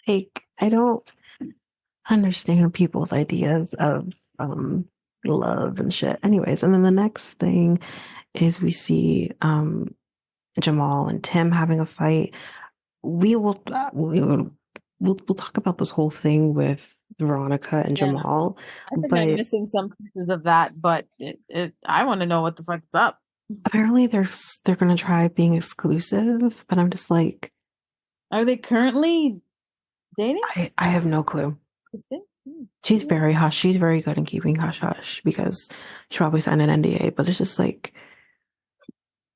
Like, I don't understand people's ideas of love and shit. Anyways, and then the next thing is we see Jamal and Tim having a fight. We'll talk about this whole thing with Veronica and Yeah. Jamal, I think I'm but missing some pieces of that, but I want to know what the fuck is up. apparently they're gonna try being exclusive. But I'm just like, Are they currently dating? I have no clue. She's very hush. She's very good in keeping hush hush because she probably signed an NDA. But it's just like,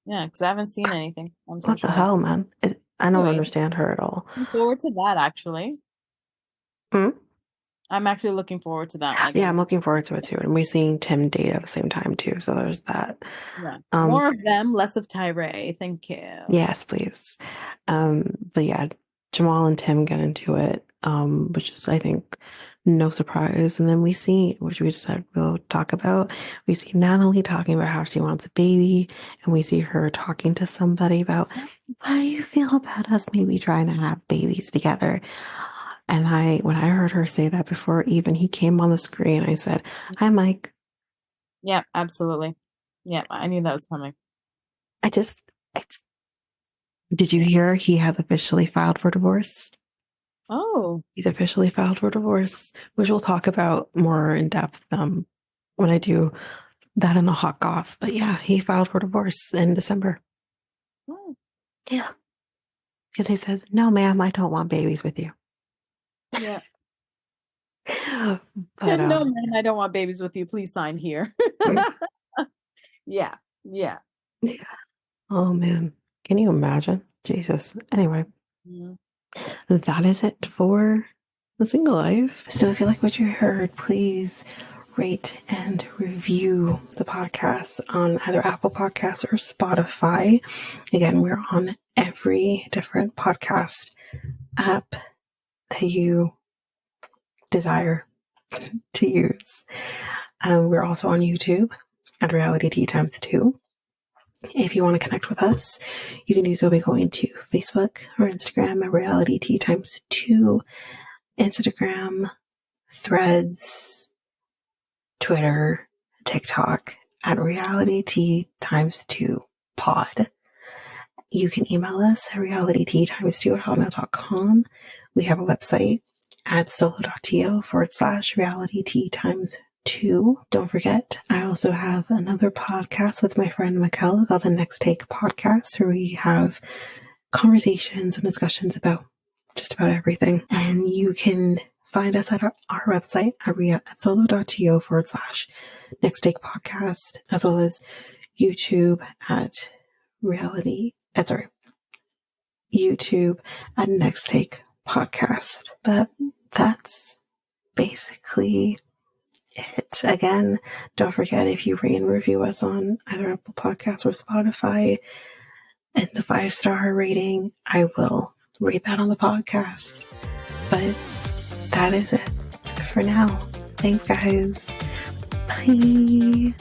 Yeah, because I haven't seen anything on what the social hell, media. man? I don't Anyway, understand her at all. looking forward to that actually. Hmm? I'm actually looking forward to that. Like, Yeah, I'm looking forward to it too. And we're seeing Tim date at the same time too. So there's that. yeah, Um, more of them, less of Tyray. Thank you. yes, please. But yeah, Jamal and Tim get into it, which is I think no surprise. And then we see, which we said we'll talk about, we see Natalie talking about how she wants a baby, and we see her talking to somebody about how do you feel about us maybe trying to have babies together. And when I heard her say that before even he came on the screen, I said, "Hi, Mike." Yeah, absolutely. Yeah, I knew that was coming. I just, did you hear he has officially filed for divorce? Oh, He's officially filed for divorce, which we'll talk about more in depth when I do that in the hot goss. But yeah, he filed for divorce in December. oh. Yeah. Because he says, "No, ma'am, I don't want babies with you." Yeah. But No, man, I don't want babies with you. Please sign here. Yeah, yeah. oh man, can you imagine? Jesus. Anyway, Yeah. that is it for the single life. So if you like what you heard, please rate and review the podcast on either Apple Podcasts or Spotify. Again, we're on every different podcast app that you desire to use. We're also on YouTube at Reality Tea Times 2. If you want to connect with us, you can do so by going to Facebook or Instagram at Reality Tea Times 2, Instagram, Threads, Twitter, TikTok at Reality Tea Times 2 pod. You can email us at realityteatimes2@hotmail.com. We have a website at solo.to/reality tea times 2. Don't forget, I also have another podcast with my friend Mikkel called the Next Take Podcast, where we have conversations and discussions about just about everything. And you can find us at our website at solo.to/Next Take Podcast, as well as YouTube at YouTube at Next Take Podcast. But that's basically it. Again, don't forget, if you rate and review us on either Apple Podcasts or Spotify, it's a 5-star rating, I will rate that on the podcast. But that is it for now. Thanks, guys. Bye.